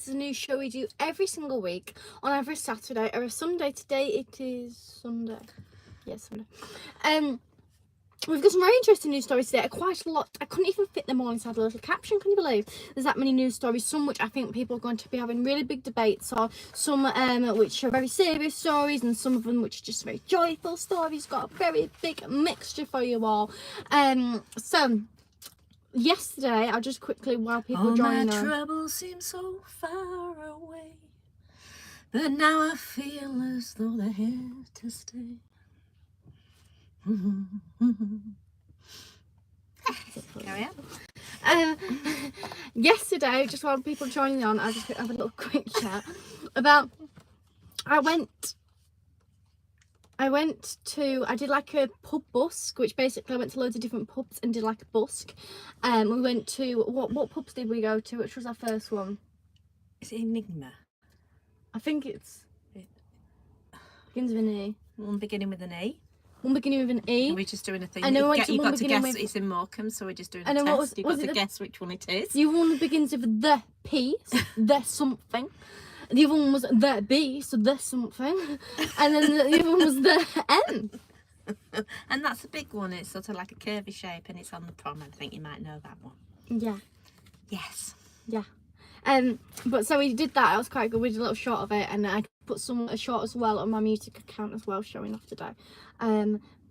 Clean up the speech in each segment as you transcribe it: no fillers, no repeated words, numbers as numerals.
is a new show we do every single week on every Saturday or a Sunday. Today it is Sunday. Yes, Sunday. We've got some very interesting news stories today. Quite a lot. I couldn't even fit them all inside a little caption. Can you believe there's that many news stories? Some which I think people are going to be having really big debates on. Some which are very serious stories, and some of them which are just very joyful stories. Got a very big mixture for you all. So yesterday, I'll just quickly, while people join All my troubles seem so far away, but now I feel as though they're here to stay. Carry on. Yesterday, just while people joining on, I just have a little quick chat about. I did like a pub busk, which basically I went to loads of different pubs and did like a busk. We went to what pubs did we go to? Which was our first one? Is it Enigma? I think it's begins with an E. One beginning with an E. One beginning with an E. And we're just doing a thing. And then You got to guess with... it's in Morecambe, so we're just doing a and then test. You've got to guess which one it is. The one that begins with the P, so the something. The other one was the B, so the something. And then the other one was the M. And that's a big one. It's sort of like a curvy shape, and it's on the prom. I think you might know that one. Yeah. Yes. Yeah. But so we did that. It was quite good. We did a little shot of it, and I put a shot as well on my music account as well, showing off today.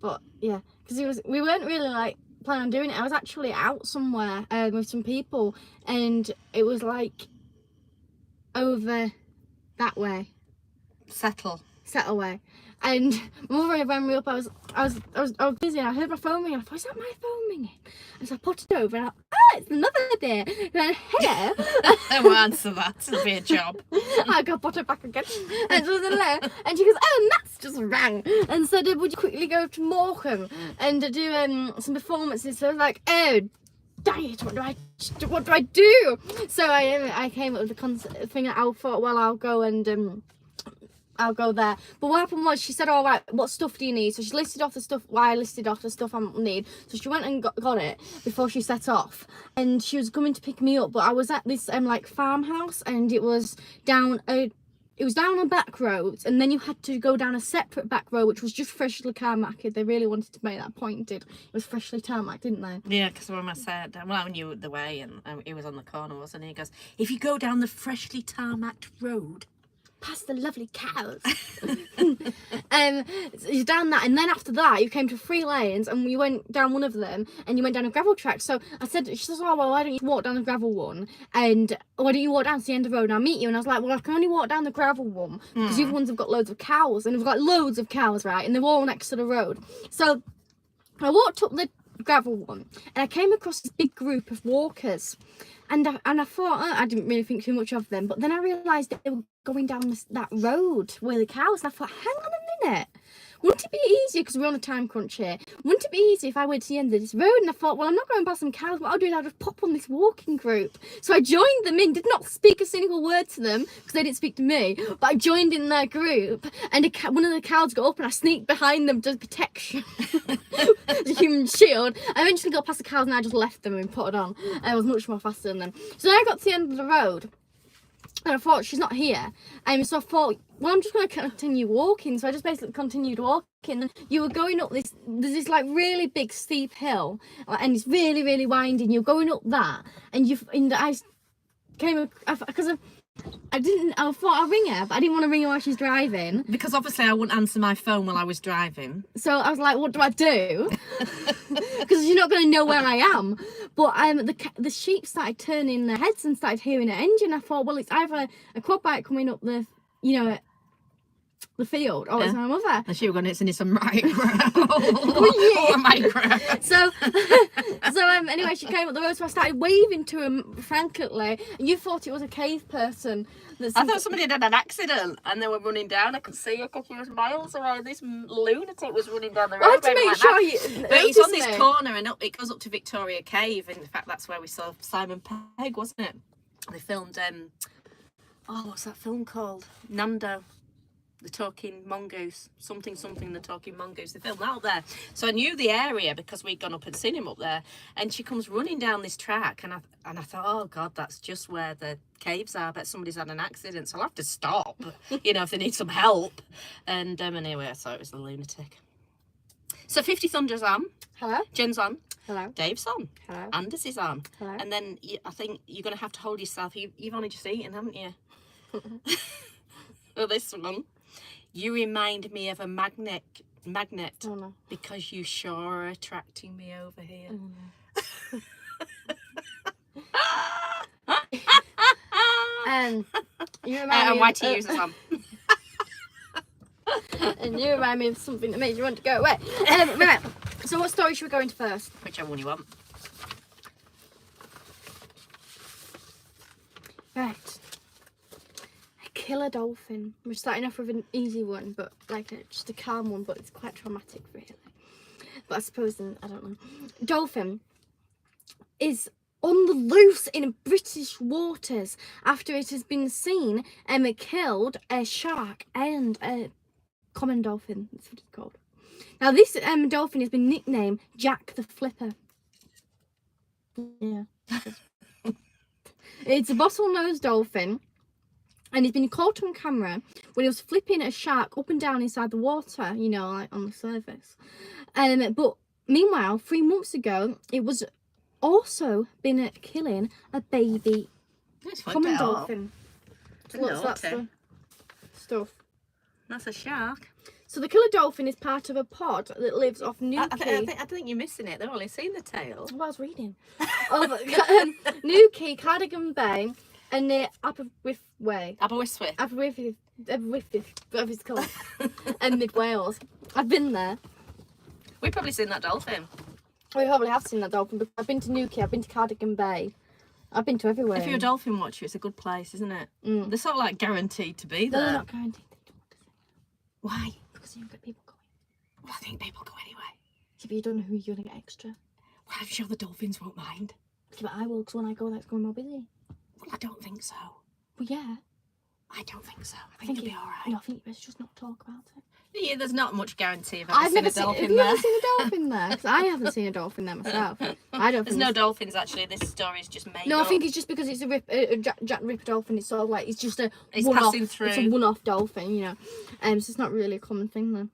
But yeah, because we weren't really like planning on doing it. I was actually out somewhere with some people, and it was like over that way, Settle way. And my mother rang me up. I was busy, and I heard my phone ring. And I thought, is that my phone ringing? And so I put it over, and it's another day. And then, hello. I won't answer that. It'll be a job. I got put it back again. And so hello. And she goes, oh, Matt's just rang. And said, would you quickly go to Morecambe and do some performances? So I was like, oh, dang it, what do I do? So I came up with the concept thing. I thought, well, I'll go and I'll go there. But what happened was, she said, all right, what stuff do you need? So she listed off the stuff. I listed off the stuff I need. So she went and got it before she set off, and she was coming to pick me up. But I was at this like farmhouse, and it was down a back road, and then you had to go down a separate back road, which was just freshly tarmacked. They really wanted to make that point. It was freshly tarmacked, didn't they? Yeah, because when I said, well, I knew the way, and he was on the corner, wasn't he? He goes, if you go down the freshly tarmacked road, past the lovely cows. So you're down that, and then after that you came to 3 lanes, and we went down one of them, and you went down a gravel track. So I said, she says, oh well, why don't you walk down the gravel one, and why don't you walk down to the end of the road and I'll meet you? And I was like, well, I can only walk down the gravel one because the other ones have got loads of cows, and we've got loads of cows, right, and they're all next to the road. So I walked up the gravel one, and I came across this big group of walkers, and I thought, I didn't really think too much of them, but then I realised that they were going down that road with the cows, and I thought, hang on a minute, wouldn't it be easier, because we're on a time crunch here, wouldn't it be easier if I went to the end of this road? And I thought, well, I'm not going past some cows, what I'll do is I'll just pop on this walking group. So I joined them in, did not speak a single word to them because they didn't speak to me, but I joined in their group, and one of the cows got up, and I sneaked behind them to protection. The human shield. I eventually got past the cows, and I just left them and put it on. I was much more faster than them. So then I got to the end of the road, and I thought, she's not here. So I thought, well, I'm just going to continue walking. So I just basically continued walking. And you were going up there's this like really big steep hill, and it's really, really winding. You're going up that, and I came, because I thought I'd ring her, but I didn't want to ring her while she's driving. because obviously I wouldn't answer my phone while I was driving. So I was like, what do I do? Because you're not going to know where I am. But the sheep started turning their heads and started hearing an engine. I thought, well, it's either a quad bike coming up the field, or it's my mother. And she was going, it's in some micro. Oh, a micro. So anyway, she came up the road, so I started waving to him frankly, and you thought it was a cave person. I thought somebody had had an accident and they were running down. I could see her because she was miles away. This lunatic was running down the road. I had to make sure you but it's on this corner, and it goes up to Victoria Cave. In fact, that's where we saw Simon Pegg, wasn't it? They filmed, what's that film called? Nando. The Talking Mongoose, something, the Talking Mongoose. They filmed that up there. So I knew the area because we'd gone up and seen him up there. And she comes running down this track, and I thought, oh God, that's just where the caves are. I bet somebody's had an accident, so I'll have to stop, you know, if they need some help. And anyway, I thought it was the lunatic. So 50 Thunder's on. Hello. Jen's on. Hello. Dave's on. Hello. Anders is on. Hello. And then I think you're going to have to hold yourself. You've only just eaten, haven't you? Oh, this one. You remind me of a magnet Oh, no. because you sure are attracting me over here. You remind And me why to use this on? and you remind me of something that makes you want to go away. Right. So what story should we go into first? Whichever one you want. Right. Kill a dolphin. We're starting off with an easy one, but like just a calm one, but it's quite traumatic, really. But I suppose, I don't know. Dolphin is on the loose in British waters after it has been seen and killed a shark and a common dolphin. That's what it's called. Now, this dolphin has been nicknamed Jack the Flipper. Yeah. It's a bottlenose dolphin. And he's been caught on camera when he was flipping a shark up and down inside the water, you know, like on the surface. But meanwhile, 3 months ago, it was also been killing a baby common dolphin. So that's the stuff. That's a shark. So the killer dolphin is part of a pod that lives off Newquay. I think you're missing it. They've only seen the tail. Well, I was reading. Of Newquay, Cardigan Bay, and near Aberystwyth Way. Aberystwyth. Aberystwyth, whatever it's called. And mid Wales. I've been there. We've probably seen that dolphin. We probably have seen that dolphin, but I've been to Newquay, I've been to Cardigan Bay. I've been to everywhere. If you're a dolphin watcher, it's a good place, isn't it? Mm. They're sort of like guaranteed to be there. They're not guaranteed. They don't want to say. Why? Because you don't get people going. Well, I think people go anyway. Yeah, but you don't know who you're going to get extra. Well, I'm sure the dolphins won't mind. Yeah, but I will, because when I go there, it's going more busy. Well, I don't think so. Well, yeah. I don't think so. I think you'll be all right. No, I think you best just not talk about it. Yeah, there's not much guarantee of I've never seen a dolphin have you there. ever seen a dolphin there? Because I haven't seen a dolphin there myself. I don't. There's no dolphins actually. This story is just made No, up. I think it's just because it's a Jack the Ripper dolphin. It's sort of like it's just a It's one-off. passing through. It's a one-off dolphin, you know. So it's not really a common thing though.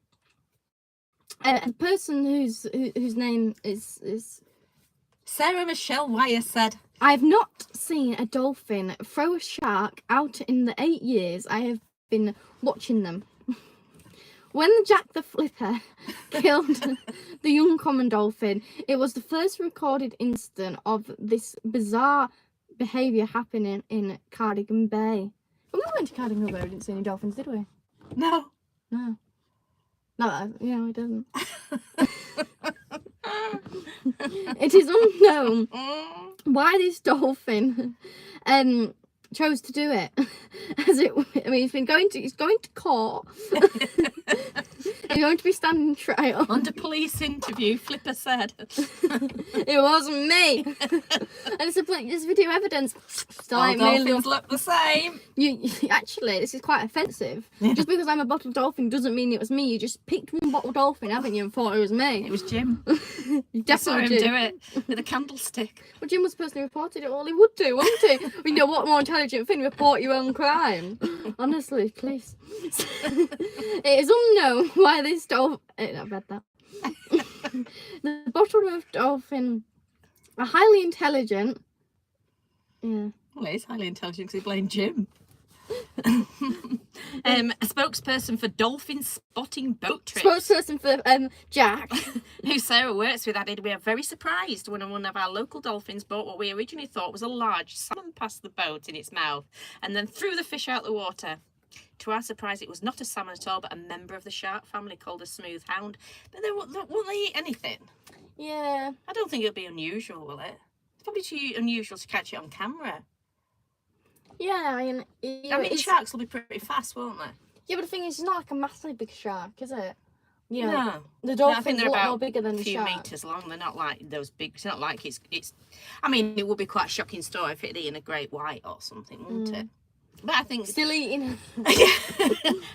A person whose name is Sarah Michelle Wire said, I've not seen a dolphin throw a shark out in the 8 years I have been watching them. When Jack the Flipper killed the young common dolphin, it was the first recorded incident of this bizarre behaviour happening in Cardigan Bay. When we went to Cardigan Bay, we didn't see any dolphins, did we? no. No. No, yeah, it doesn't. It is unknown why this dolphin chose to do it. He's going to court. He's going to be standing trial. Under police interview, Flipper said, It wasn't me. And it's video evidence. So all dolphins look the same. You actually, this is quite offensive. Just because I'm a bottled dolphin doesn't mean it was me. You just picked one bottled dolphin, haven't you, and thought it was me. It was Jim. You I saw definitely him did. do it with a candlestick. Well, Jim was the person who reported it. Well, he would do, wouldn't he? You know, what more intelligent thing? Report your own crime. Honestly, please. It is unknown why this dolphin... I've read that. The bottle-nosed dolphin are highly intelligent. Yeah. Well, he's highly intelligent because he blamed Jim. A spokesperson for dolphin spotting boat trips. Spokesperson for Jack. Who Sarah works with added, we are very surprised when one of our local dolphins bought what we originally thought was a large salmon past the boat in its mouth and then threw the fish out the water. To our surprise, it was not a salmon at all, but a member of the shark family called a smooth hound. But won't they eat anything? Yeah. I don't think it'll be unusual, will it? It's probably too unusual to catch it on camera. Yeah, I mean, sharks will be pretty fast, won't they? Yeah, but the thing is, it's not like a massively big shark, is it? Yeah. No. The No, I think dolphin's they're a lot about more bigger than a the few shark. metres long. They're not like those big. It's not like it's. I mean, it would be quite a shocking story if it eaten a great white or something, wouldn't it? But I think Still eating.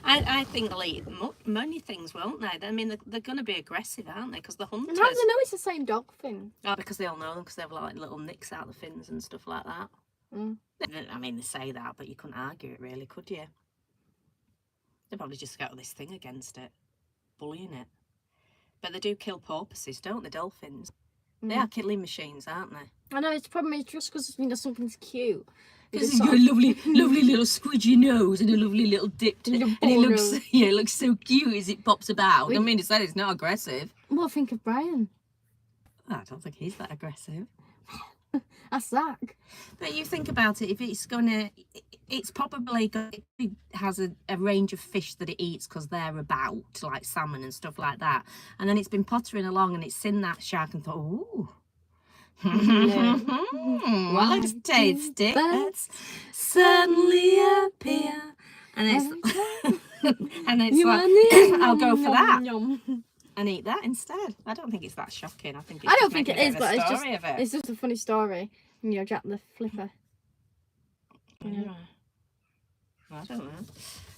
I think they'll eat many things, won't they? I mean, they're going to be aggressive, aren't they? Because the hunters. And how do they know it's the same dolphin? Oh, because they all know them, because they have like little nicks out the fins and stuff like that. Mm. I mean, they say that, but you couldn't argue it, really, could you? They probably just got this thing against it, bullying it. But they do kill porpoises, don't they? Dolphins. They are killing machines, aren't they? I know, it's problem is just because something's cute. Because he's got a lovely little squidgy nose and a lovely little dipped, and it looks so cute as it pops about. I mean, it's not aggressive. What think of Brian? I don't think he's that aggressive. That's Zach. But you think about it, if it's probably it has a range of fish that it eats because they're about, like salmon and stuff like that. And then it's been pottering along and it's seen that shark and thought, ooh. Well, looks tasty. Let's suddenly appear. And it's like, I'll go for that and eat that instead. I don't think it's that shocking. I think it is, but it's just a funny story. You know, Jack the Flipper. Yeah. I don't know.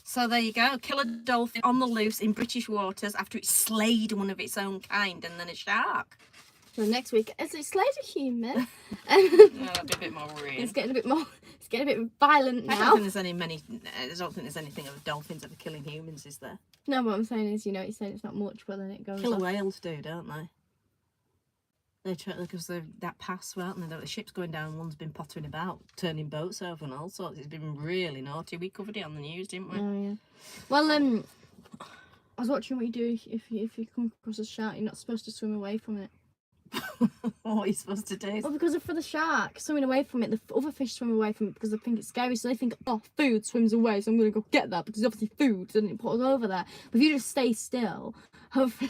So there you go. Kill a dolphin on the loose in British waters after it slayed one of its own kind and then a shark. So next week, as it slayed a human. That'd be a bit more weird. It's getting a bit violent now. I don't think there's anything of dolphins ever killing humans, is there? No, what I'm saying is, you know, he's saying it's not much, but then it goes. Killer whales do, don't they? They try because they're that pass, weren't they? The ship's going down, one's been pottering about, turning boats over and all sorts. It's been really naughty. We covered it on the news, didn't we? Oh yeah. Well, I was watching what you do if you come across a shark. You're not supposed to swim away from it. What are you supposed to do? Well, because for the shark swimming away from it, the other fish swim away from it because they think it's scary. So they think, oh, food swims away, so I'm going to go get that because obviously food doesn't put us over there. But if you just stay still, hopefully...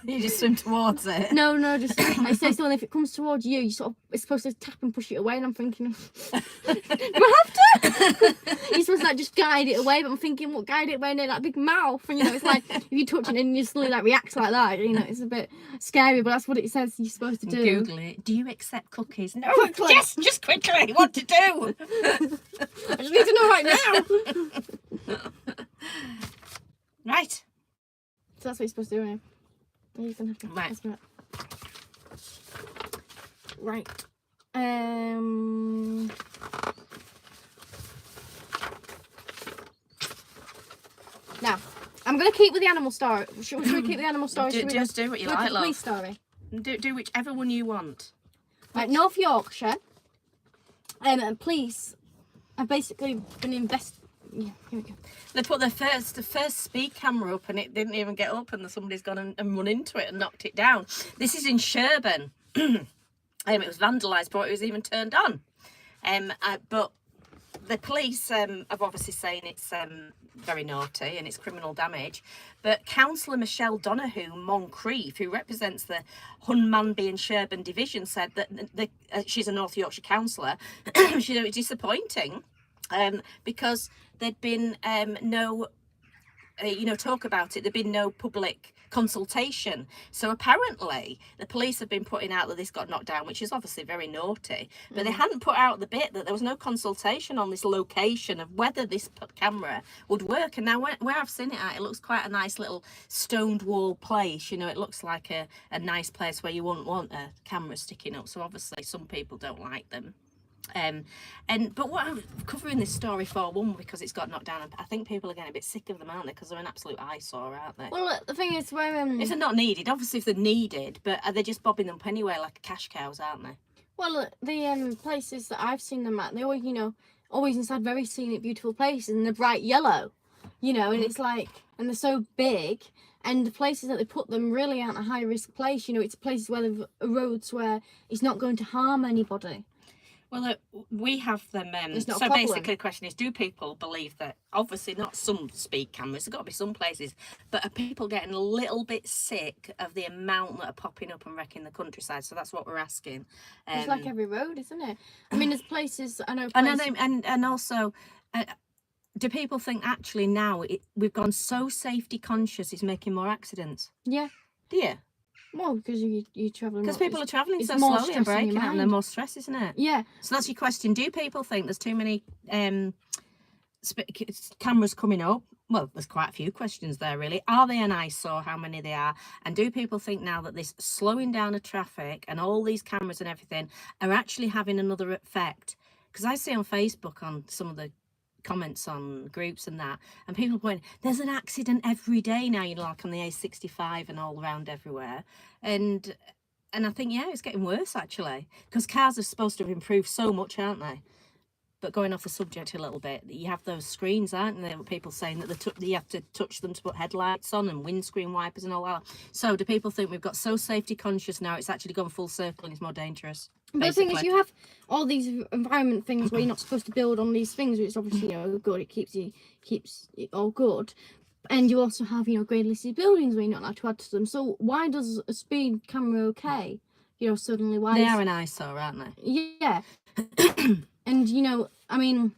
You just swim towards it? No, just I stay still, and if it comes towards you, you sort of, it's supposed to tap and push it away, and I'm thinking, do I have to? You're supposed to like just guide it away, but I'm thinking, what, guide it away in that big mouth? And you know, it's like, if you touch it and you suddenly like reacts like that, you know, it's a bit scary, but that's what it says you're supposed to do. Google it. Do you accept cookies? No, yes, just quickly, what to do? I just need to know right now. Right. So that's what you're supposed to do, right? You can have to right. Right. Now, I'm going to keep with the animal story. Should we keep the animal story? Just do what you like, love. Police story. Do whichever one you want. Right, North Yorkshire. Police have basically been Yeah, here we go. They put the first speed camera up and it didn't even get up, and somebody's gone and run into it and knocked it down. This is in Sherburn. It was vandalised before it was even turned on. But the police have obviously saying it's very naughty and it's criminal damage. But Councillor Michelle Donoghue Moncrief, who represents the Hunmanby and Sherburn division, said that she's a North Yorkshire councillor. She said it was disappointing. Because there'd been no, talk about it. There'd been no public consultation. So apparently the police have been putting out that this got knocked down, which is obviously very naughty. But they hadn't put out the bit that there was no consultation on this location of whether this camera would work. And now where I've seen it at, it looks quite a nice little stoned wall place. You know, it looks like a nice place where you wouldn't want a camera sticking up. So obviously some people don't like them. But what I'm covering this story for, one, because it's got knocked down, and I think people are getting a bit sick of them, aren't they? Because they're an absolute eyesore, aren't they? Well, the thing is, where if they're not needed, obviously if they're needed, but are they just bobbing them up anyway like cash cows, aren't they? Well, the places that I've seen them at, they always, always inside very scenic, beautiful places, and they're bright yellow, and it's like, and they're so big. And the places that they put them really aren't a high risk place. It's places where the roads where it's not going to harm anybody. Well, we have them. So basically, the question is: do people believe that? Obviously, not some speed cameras. There's got to be some places, but are people getting a little bit sick of the amount that are popping up and wrecking the countryside? So that's what we're asking. It's like every road, isn't it? I mean, there's places I know. And also, do people think actually now we've gone so safety conscious, it's making more accidents? Yeah. Do you? Well, because you're travelling. Because people are travelling so slowly and breaking out, and they're more stress, isn't it? Yeah. So that's your question. Do people think there's too many cameras coming up. Well, there's quite a few questions there, really. Are they an eyesore? How many they are? And do people think now that this slowing down of traffic and all these cameras and everything are actually having another effect? Because I see on Facebook, on some of the comments on groups and that, and people going, there's an accident every day now, you know, like on the A65 and all around everywhere. And I think, yeah, it's getting worse, actually, because cars are supposed to have improved so much, aren't they? But going off the subject a little bit, you have those screens, aren't there? People saying that you have to touch them to put headlights on and windscreen wipers and all that. So do people think we've got so safety conscious now it's actually gone full circle and it's more dangerous? But the thing is, you have all these environment things where you're not supposed to build on these things, which is obviously, you know, good. It keeps it all good. And you also have, you know, grade listed buildings where you're not allowed to add to them. So why does a speed camera okay? You know, suddenly why? They are an eyesore, aren't they? Yeah. And, you know, I mean,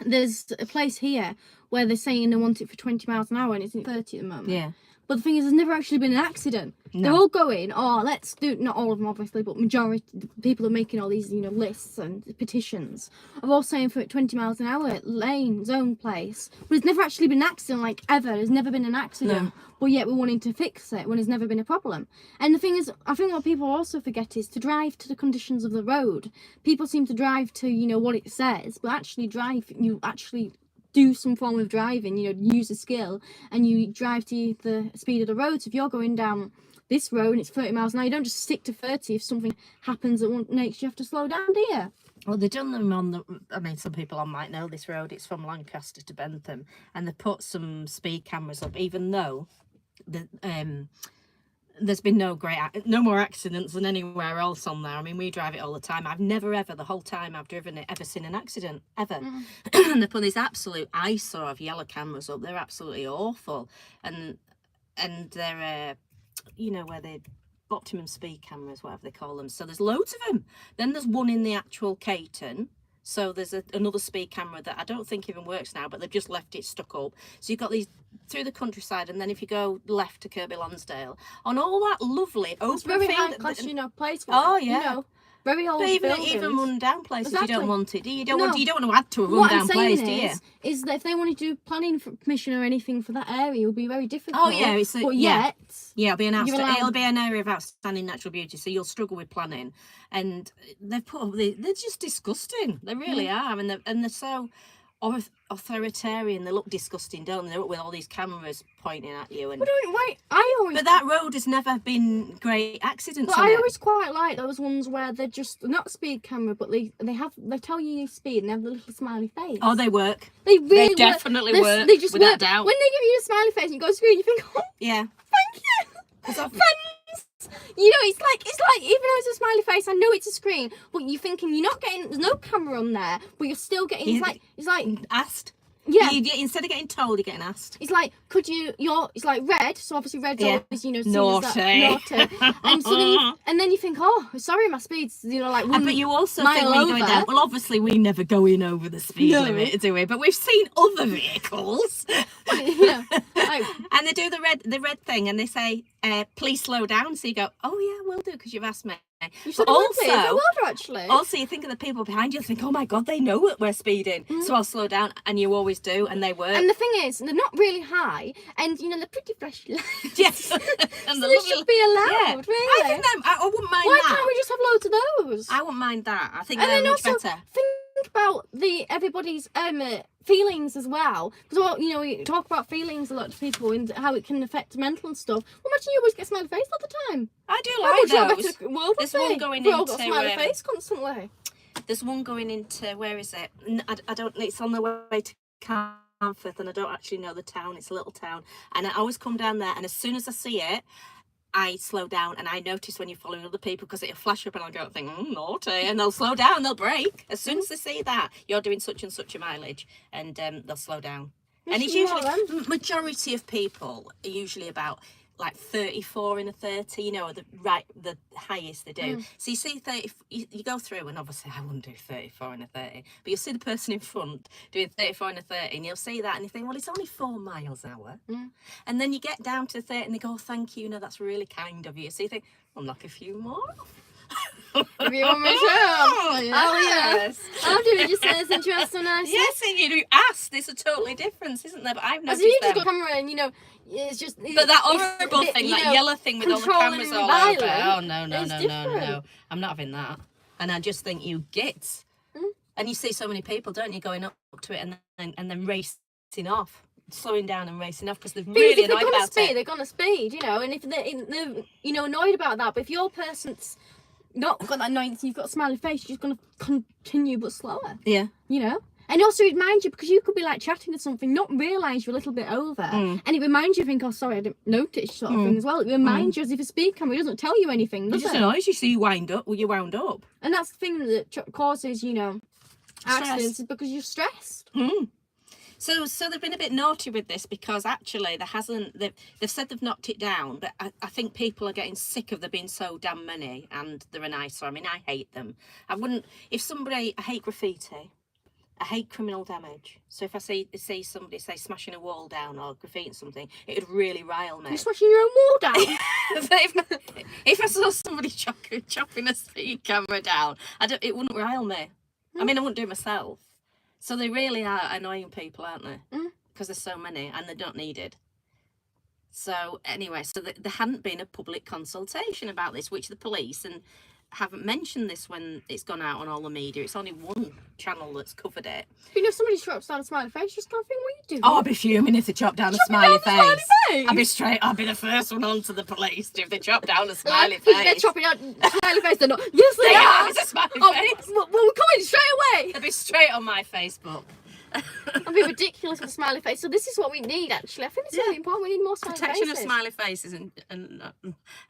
there's a place here where they're saying they want it for 20 miles an hour and it's at 30 at the moment. Yeah. But the thing is, there's never actually been an accident. No. They're all going, oh, let's do, not all of them obviously, but majority, people are making all these, you know, lists and petitions of all saying for 20 miles an hour, lane, zone place. But there's never actually been an accident, like ever. There's never been an accident. No. But yet we're wanting to fix it when there's never been a problem. And the thing is, I think what people also forget is to drive to the conditions of the road. People seem to drive to, you know, what it says, but actually you actually do some form of driving, you know, use a skill, and you drive to the speed of the road. So if you're going down this road and it's 30 miles an hour, you don't just stick to 30 if something happens that makes you have to slow down, do you? Well, they've done them on the, I mean, some people might know this road, it's from Lancaster to Bentham, and they put some speed cameras up, even though there's been no more accidents than anywhere else on there. I mean, we drive it all the time. I've never ever, the whole time I've driven it, ever seen an accident, ever. And they put these absolute eyesore of yellow cameras up. They're absolutely awful. And they're, you know, where they optimum speed cameras, whatever they call them. So there's loads of them. Then there's one in the actual Caton. So there's another speed camera that I don't think even works now, but they've just left it stuck up. So you've got these through the countryside, and then if you go left to Kirby Lonsdale, on all that lovely open it's very thing, high class, you know, place. Oh yeah, you know, very old but even buildings. even run down places, Exactly. you don't want it. You don't No. want to add to a run What down I'm place, saying do you? is that if they wanted to do planning permission or anything for that area, it would be very difficult. Oh yeah, but yet, yeah, it'll be an allowed- area of outstanding natural beauty, so you'll struggle with planning. And they're just disgusting. They really are, and they're so authoritarian. They look disgusting, don't they? They're up with all these cameras pointing at you. And but that road has never been great accidents. But on I it. always quite like those ones where they're just not speed camera, but they tell you your speed and they have the little smiley face. Oh, they work. They really definitely work. They just without work. doubt. When they give you a smiley face and you go screen, you think, oh, Yeah. thank you, friends. You know, it's like even though it's a smiley face, I know it's a screen, but you're thinking you're not getting. There's no camera on there, but you're still getting. It's like asked. Yeah. Instead of getting told, you're getting asked. It's like, it's like red, so obviously red's always, you know, seen naughty. as that, naughty. And then you think, oh, sorry, my speed's, you know, like 1 but you also mile think when you're going over. down, well, obviously we never go in over the speed limit, do we? But we've seen other vehicles. Yeah. Like, and they do the red thing and they say, please slow down. So you go, oh yeah, we'll do because you've asked me. you should But have also, actually. Also, you think of the people behind you, think, oh my God, they know that we're speeding. So I'll slow down, and you always do, and they work. And the thing is, they're not really high, and you know they're pretty flashy lights. Yes. So And they should be allowed, really. I think I wouldn't mind Why that. can't we just have loads of those? I wouldn't mind that. I think And they're then much also better. think about everybody's feelings as well, because well, you know, we talk about feelings a lot to people and how it can affect mental and stuff. Well, imagine you always get smiley face all the time. I do How much like a those. better world would There's one be going if we all got into, smiley face constantly. There's one going into, where is it? I don't. It's on the way to Carnforth, and I don't actually know the town. It's a little town, and I always come down there, and as soon as I see it, I slow down, and I notice when you're following other people because it'll flash up, and I'll go think, naughty, and they'll slow down, they'll brake as soon as they see that you're doing such and such a mileage, and they'll slow down. And it's usually majority of people are usually about like 34 in a 30, you know, the highest they do. So you see 30, you go through, and obviously I wouldn't do 34 in a 30, but you'll see the person in front doing 34 in a 30, and you'll see that and you think, well, it's only 4 miles an hour. And then you get down to 30 and they go, oh, thank you, that's really kind of you. So you think, I'll knock a few more off. If you want me to. Oh, yes. I'll do it just so it's interesting. Nice. Yes, and you asked. There's a totally difference, isn't there? But I've As noticed if you them. just got a camera and, you know, it's just... But that horrible thing, that yellow thing with all the cameras all over. Oh, no. I'm not having that. And I just think you git. And you see so many people, don't you, going up to it and then racing off, slowing down and racing off because they're really annoyed about it. They're going to speed, you know, and if they're, you know, annoyed about that, but if your person's not got that annoyance, you've got a smiley face, you're just going to continue but slower. Yeah. You know? And also it reminds you, because you could be like chatting to something, not realise you're a little bit over, and it reminds you, think, oh sorry, I didn't notice, sort of thing as well. It reminds you, as if a speed camera doesn't tell you anything, does it? It just annoys you, so you wound up. And that's the thing that causes, you know, accidents, is because you're stressed. So they've been a bit naughty with this because actually they've said they've knocked it down, but I think people are getting sick of there being so damn many, and they're an eyesore. I mean, I hate them. I hate graffiti. I hate criminal damage. So if I see somebody smashing a wall down or graffitiing something, it would really rile me. You're smashing your own wall down? if I saw somebody chopping a speed camera down, it wouldn't rile me. I mean, I wouldn't do it myself. So they really are annoying people, aren't they? Because there's so many and they're not needed. So anyway, there hadn't been a public consultation about this, which the police haven't mentioned this when it's gone out on all the media. It's only one channel that's covered it. You know, somebody chops down a smiley face, just can't think what you do. Oh, I'd be fuming if they chop down a smiley face. I'd be the first one on to the police if they chop down a smiley face. They're chopping down a smiley face, they're not. Yes, they are. It's a smiley face. Well, we're coming straight away. They'll be straight on my Facebook. It'd be ridiculous with a smiley face. So this is what we need, actually. I think it's really important. We need more smiley Protection faces. of smiley faces,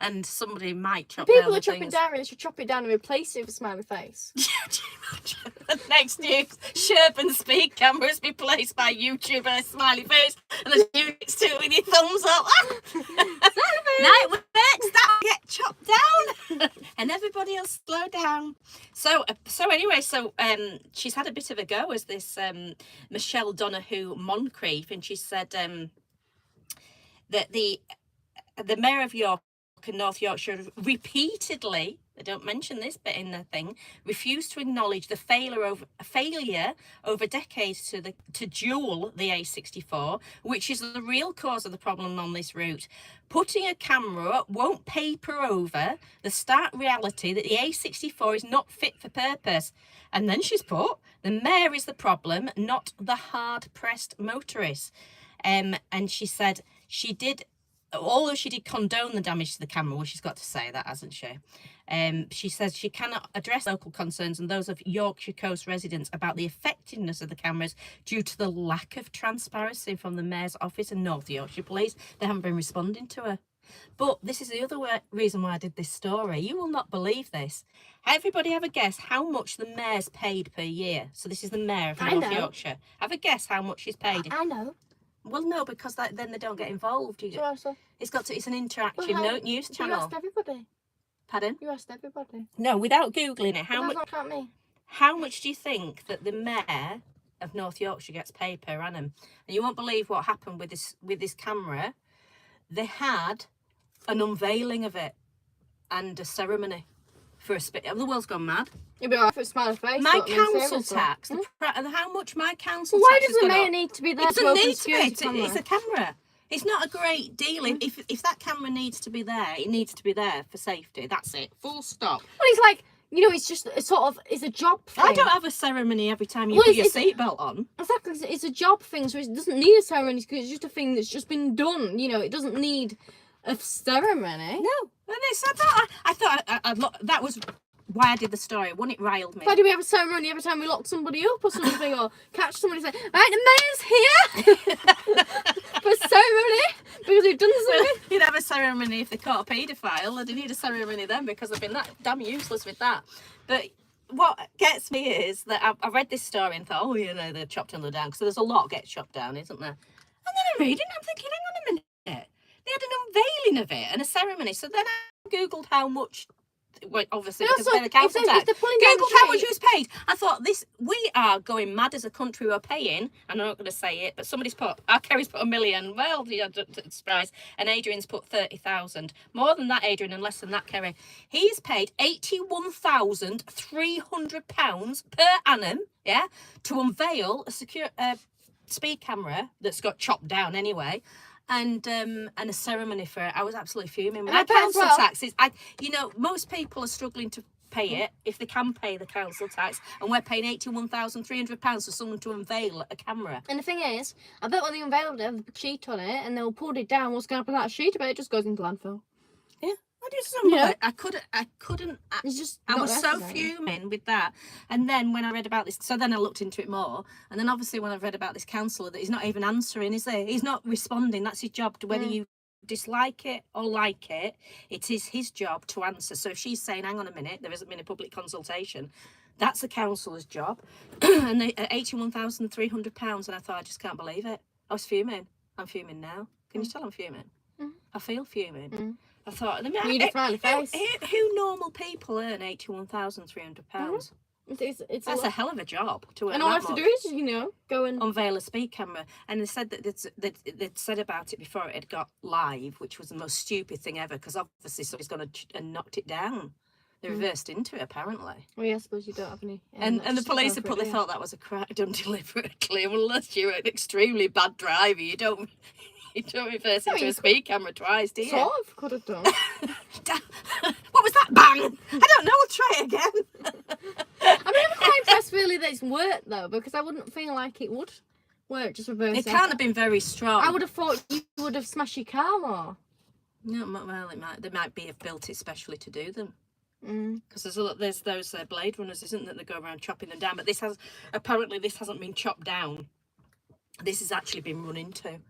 and somebody might chop People down that chop things. it down, they should chop it down and replace it with a smiley face. Yeah, do you imagine? The next news, Sherburn speed cameras replaced by YouTuber smiley face, and there's you next to it with your thumbs up. Now it works, that'll get chopped down. And everybody will slow down. So anyway, she's had a bit of a go as this Michelle Donahue Moncrief, and she said that the Mayor of York and North Yorkshire repeatedly, they don't mention this bit in the thing, refused to acknowledge the failure over decades to dual the A64, which is the real cause of the problem on this route. Putting a camera up won't paper over the stark reality that the A64 is not fit for purpose. And then she's put, the mayor is the problem, not the hard-pressed motorist. And she said although she did condone the damage to the camera, well, she's got to say that, hasn't she? She says she cannot address local concerns and those of Yorkshire Coast residents about the effectiveness of the cameras due to the lack of transparency from the Mayor's office and North Yorkshire Police. They haven't been responding to her. But this is the other reason why I did this story. You will not believe this. Everybody have a guess how much the Mayor's paid per year? So this is the Mayor of North Yorkshire. Have a guess how much she's paid. I know. Well, no, because then they don't get involved. It's an interactive news channel. You asked everybody. Pardon? You asked everybody. No, without Googling it. How much do you think that the Mayor of North Yorkshire gets paid per annum? And you won't believe what happened with this camera. They had an unveiling of it and a ceremony for a spit. The world's gone mad. You'd be alright for a smiley face. My council tax, how much my council why tax does the Mayor need to be there? It doesn't need to be. It's a camera. It's not a great deal. If that camera needs to be there, it needs to be there for safety. That's it. Full stop. Well, it's like, you know, it's just it's a job thing. I don't have a ceremony every time you put your seatbelt on. Exactly. It's a job thing, so it doesn't need a ceremony because it's just a thing that's just been done. You know, it doesn't need a ceremony. No. I thought that was why I did the story. One, it riled me. Why do we have a ceremony every time we lock somebody up or something, or catch somebody and say, right, the Mayor's here for a ceremony because we've done something? You'd have a ceremony if they caught a paedophile. They'd need a ceremony then because they've been that damn useless with that. But what gets me is that I read this story and thought, oh, you know, they're chopped on the down, because there's a lot gets chopped down, isn't there? And then I'm reading, I'm thinking, hang on a minute. They had an unveiling of it and a ceremony. So then I Googled how much well, obviously And because also, of the council if tax. they're pulling down Googled the how much tree- it was paid. I thought we are going mad as a country. We're paying, and I'm not going to say it, but somebody's put, our Kerry's put 1 million. Well, yeah, surprise. And Adrian's put 30,000. More than that, Adrian, and less than that, Kerry. He's paid £81,300 per annum, yeah, to unveil a secure speed camera that's got chopped down anyway. And a ceremony for it. I was absolutely fuming. And I Our bet as council well- taxes, most people are struggling to pay it if they can pay the council tax, and we're paying £81,300 for someone to unveil a camera. And the thing is, I bet when they unveiled it, the sheet on it, and they'll pull it down, what's going to happen to that sheet? I bet it just goes into landfill. Yeah, I just Yeah. I couldn't. It's just I not was so necessary. fuming with that. And then when I read about this, so then I looked into it more. And then obviously when I read about this councillor, that he's not even answering, is he? He's not responding. That's his job. Whether you dislike it or like it, it is his job to answer. So if she's saying, hang on a minute, there hasn't been a public consultation, that's the councillor's job. And they at £81,300, and I thought, I just can't believe it. I was fuming. I'm fuming now. Can you tell I'm fuming? I feel fuming. I thought, You need a smiley face. who normal people earn £81,300? It's That's a hell of a job to earn and all I that have to much. do is, go and... Unveil a speed camera. And they said that they'd said about it before it had got live, which was the most stupid thing ever, because obviously somebody's gone and knocked it down. They reversed into it, apparently. Well, yeah, I suppose you don't have any... And the police had put, they thought that was a crack done deliberately. Well, unless you're an extremely bad driver, you don't reverse into a speed camera twice, do you? Sort of could have done. What was that bang? I don't know, I'll try it again. I mean, I'm quite impressed really that it's worked though, because I wouldn't feel like it would work, just reverse It can't have been very strong. I would have thought you would have smashed your car more. No, well, they might have built it specially to do them. Mm. Because there's those Blade Runners, isn't there, that go around chopping them down. But this hasn't been chopped down. This has actually been run into. I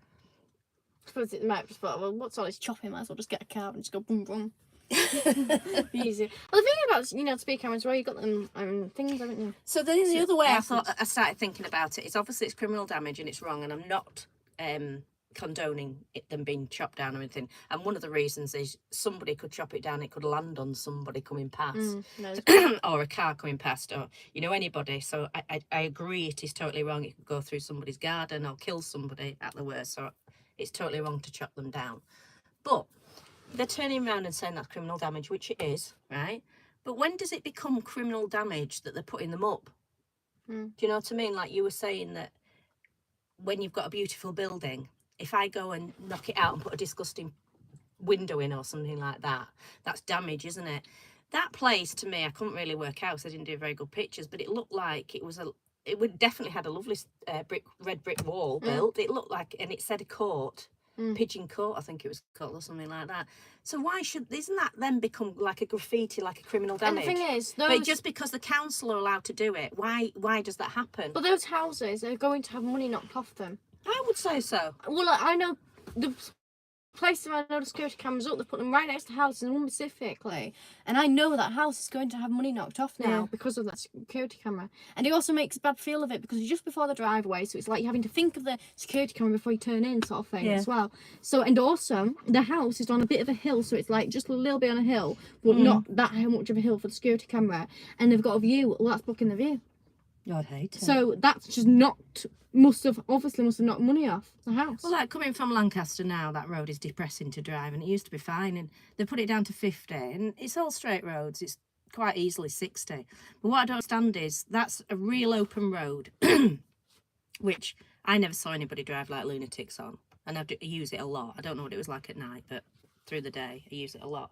suppose it might have just thought, well, what's all this chopping? Might as well just get a car and just go boom boom. Be easier. Well, the thing about speed cameras, well, you got them things, haven't you? So the other way I started thinking about it is obviously it's criminal damage and it's wrong, and I'm not condoning them being chopped down or anything. And one of the reasons is somebody could chop it down, it could land on somebody coming past, or a car coming past, or anybody. So I agree it is totally wrong. It could go through somebody's garden or kill somebody at the worst. So it's totally wrong to chop them down. But they're turning around and saying that's criminal damage, which it is, right? But when does it become criminal damage that they're putting them up? Do you know what I mean? Like you were saying that when you've got a beautiful building, if I go and knock it out and put a disgusting window in or something like that, that's damage, isn't it? That place, to me, I couldn't really work out, so I didn't do very good pictures, but it looked like it would definitely had a lovely red brick wall built. It looked like, and it said a court, Pigeon Court, I think it was called, or something like that. So isn't that then become like a graffiti, like a criminal damage? And the thing is, but just because the council are allowed to do it, why does that happen? But those houses are going to have money knocked off them. I would say so. Well, I know the place where I know the security cameras up, they've put them right next to houses, and one specifically, and I know that house is going to have money knocked off now because of that security camera. And it also makes a bad feel of it because you're just before the driveway, so it's like you're having to think of the security camera before you turn in, sort of thing, as well. So, and also the house is on a bit of a hill, so it's like just a little bit on a hill, but not that much of a hill for the security camera. And they've got a view. Well, that's blocking the view. I'd hate it. So that's just must have knocked money off the house. Well, like coming from Lancaster now, that road is depressing to drive, and it used to be fine, and they put it down to 50, and it's all straight roads. It's quite easily 60. But what I don't understand is that's a real open road, which I never saw anybody drive like lunatics on, and I use it a lot. I don't know what it was like at night, but through the day I use it a lot,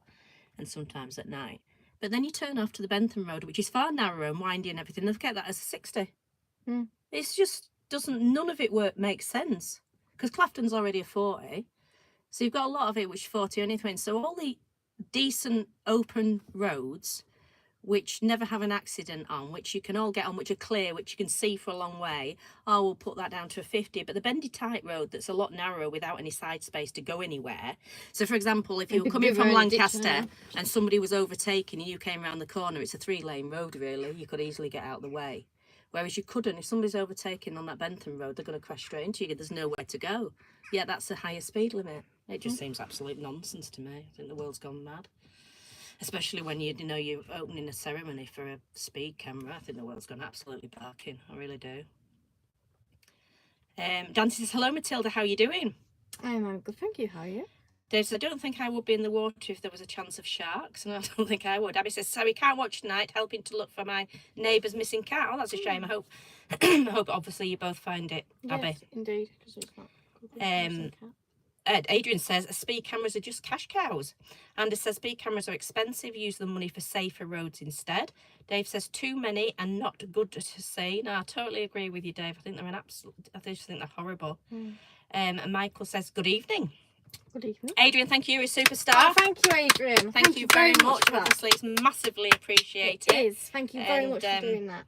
and sometimes at night. But then you turn off to the Bentham Road, which is far narrower and windy and everything. They've kept that as a 60. It's just none of it makes sense, because Clafton's already a 40, so you've got a lot of it which is 40 or anything. So all the decent open roads which never have an accident on, which you can all get on, which are clear, which you can see for a long way, we'll put that down to a 50. But the bendy tight road that's a lot narrower without any side space to go anywhere. So for example, if you were coming from Lancaster and somebody was overtaking and you came around the corner, it's a 3-lane road really, you could easily get out of the way. Whereas you couldn't. If somebody's overtaking on that Bentham Road, they're going to crash straight into you. There's nowhere to go. Yeah, that's a higher speed limit. It just seems absolute nonsense to me. I think the world's gone mad. Especially when you're opening a ceremony for a speed camera. I think the world's gone absolutely barking. I really do. Dante says, hello Matilda, how are you doing? I'm good, thank you. How are you? Dave says, I don't think I would be in the water if there was a chance of sharks, and I don't think I would. Abby says, sorry, can't watch tonight, helping to look for my neighbour's missing cat. Oh, that's a shame. I hope I hope obviously you both find it, Abby. Yes, indeed, because it's not Adrian says, speed cameras are just cash cows. Anders says, speed cameras are expensive, use the money for safer roads instead. Dave says, too many and not good to see. No, I totally agree with you, Dave. I think they're I just think they're horrible. And Michael says, good evening. Good evening. Adrian, thank you. You're a superstar. Oh, thank you, Adrian. Thank you very much. Obviously, it's massively appreciated. It is. Thank you very much for doing that.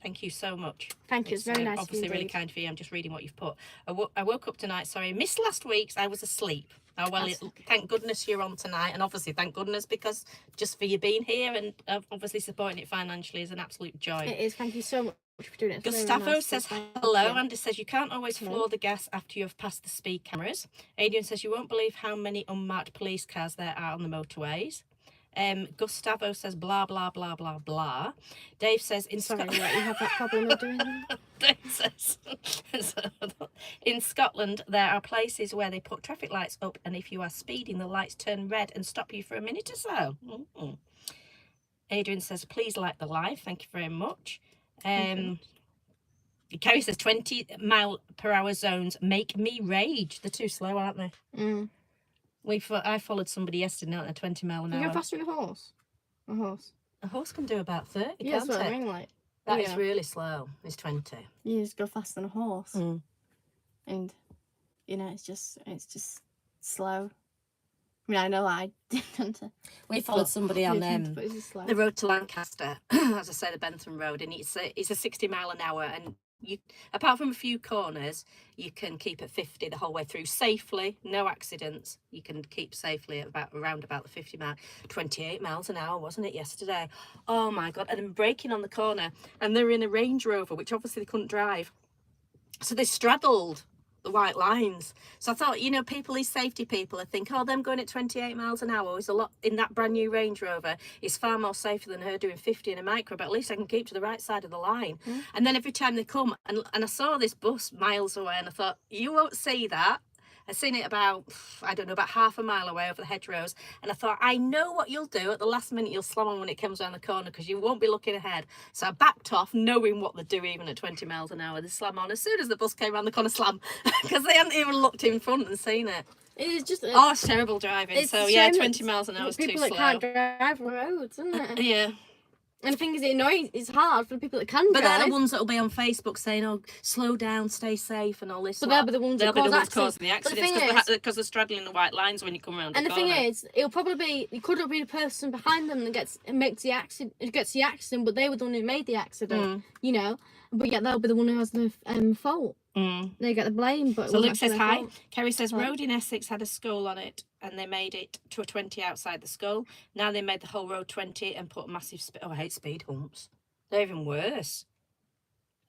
Thank you so much. Thank you. It's very nice. Obviously, really kind for you. I'm just reading what you've put. I woke up tonight. Sorry, missed last week's. I was asleep. Oh well, thank goodness you're on tonight, and obviously thank goodness because just for you being here and obviously supporting it financially is an absolute joy. It is. Thank you so much for doing it. Gustavo says hello. Andy says you can't always floor the gas after you have passed the speed cameras. Adrian says you won't believe how many unmarked police cars there are on the motorways. Gustavo says blah blah blah blah blah. Dave says in Scotland you have that problem of doing that. Dave says in Scotland there are places where they put traffic lights up, and if you are speeding, the lights turn red and stop you for a minute or so. Adrian says please like the live. Thank you very much. Kerry says 20-mile-per-hour zones make me rage. They're too slow, aren't they? I followed somebody yesterday at 20 mile an hour. You go faster than a horse? A horse can do about 30, yeah, can't that's what it? I mean, like. That is really slow. It's 20. You just go faster than a horse. And, it's just slow. I mean, I know I didn't. We followed somebody on the road to Lancaster, as I say, the Bentham Road, and it's a 60 mile an hour, and you, apart from a few corners, you can keep at 50 the whole way through safely, no accidents. You can keep safely at around about the 50 mile, 28 miles an hour, wasn't it yesterday? Oh my God! And then braking on the corner, and they're in a Range Rover, which obviously they couldn't drive, so they straddled the white lines. So I thought, these safety people, I think, them going at 28 miles an hour is a lot in that brand new Range Rover is far more safer than her doing 50 in a micro, but at least I can keep to the right side of the line. And then every time they come, and I saw this bus miles away, and I thought, you won't see that. I seen it about half a mile away over the hedgerows, and I thought, I know what you'll do. At the last minute, you'll slam on when it comes around the corner because you won't be looking ahead. So I backed off, knowing what they'd do even at 20 miles an hour. They slam on as soon as the bus came around the corner, slam, because they hadn't even looked in front and seen it. It's just it's terrible driving. So yeah, 20 miles an hour is too slow. People that can't drive roads, isn't it? Yeah. And the thing is, it's hard for the people that can drive. But they're the ones that will be on Facebook saying, "Oh, slow down, stay safe," and all this. But they'll be the ones that causing the accidents because they're straddling the white lines when you come around. And the thing is, it could be the person behind them that gets the accident, but they were the one who made the accident. But yet they'll be the one who has the fault. They get the blame. But so Luke says hi. Fault. Kerry says road in Essex had a skull on it, and they made it to a 20 outside the skull. Now they made the whole road 20 and put a massive I hate speed humps. They're even worse.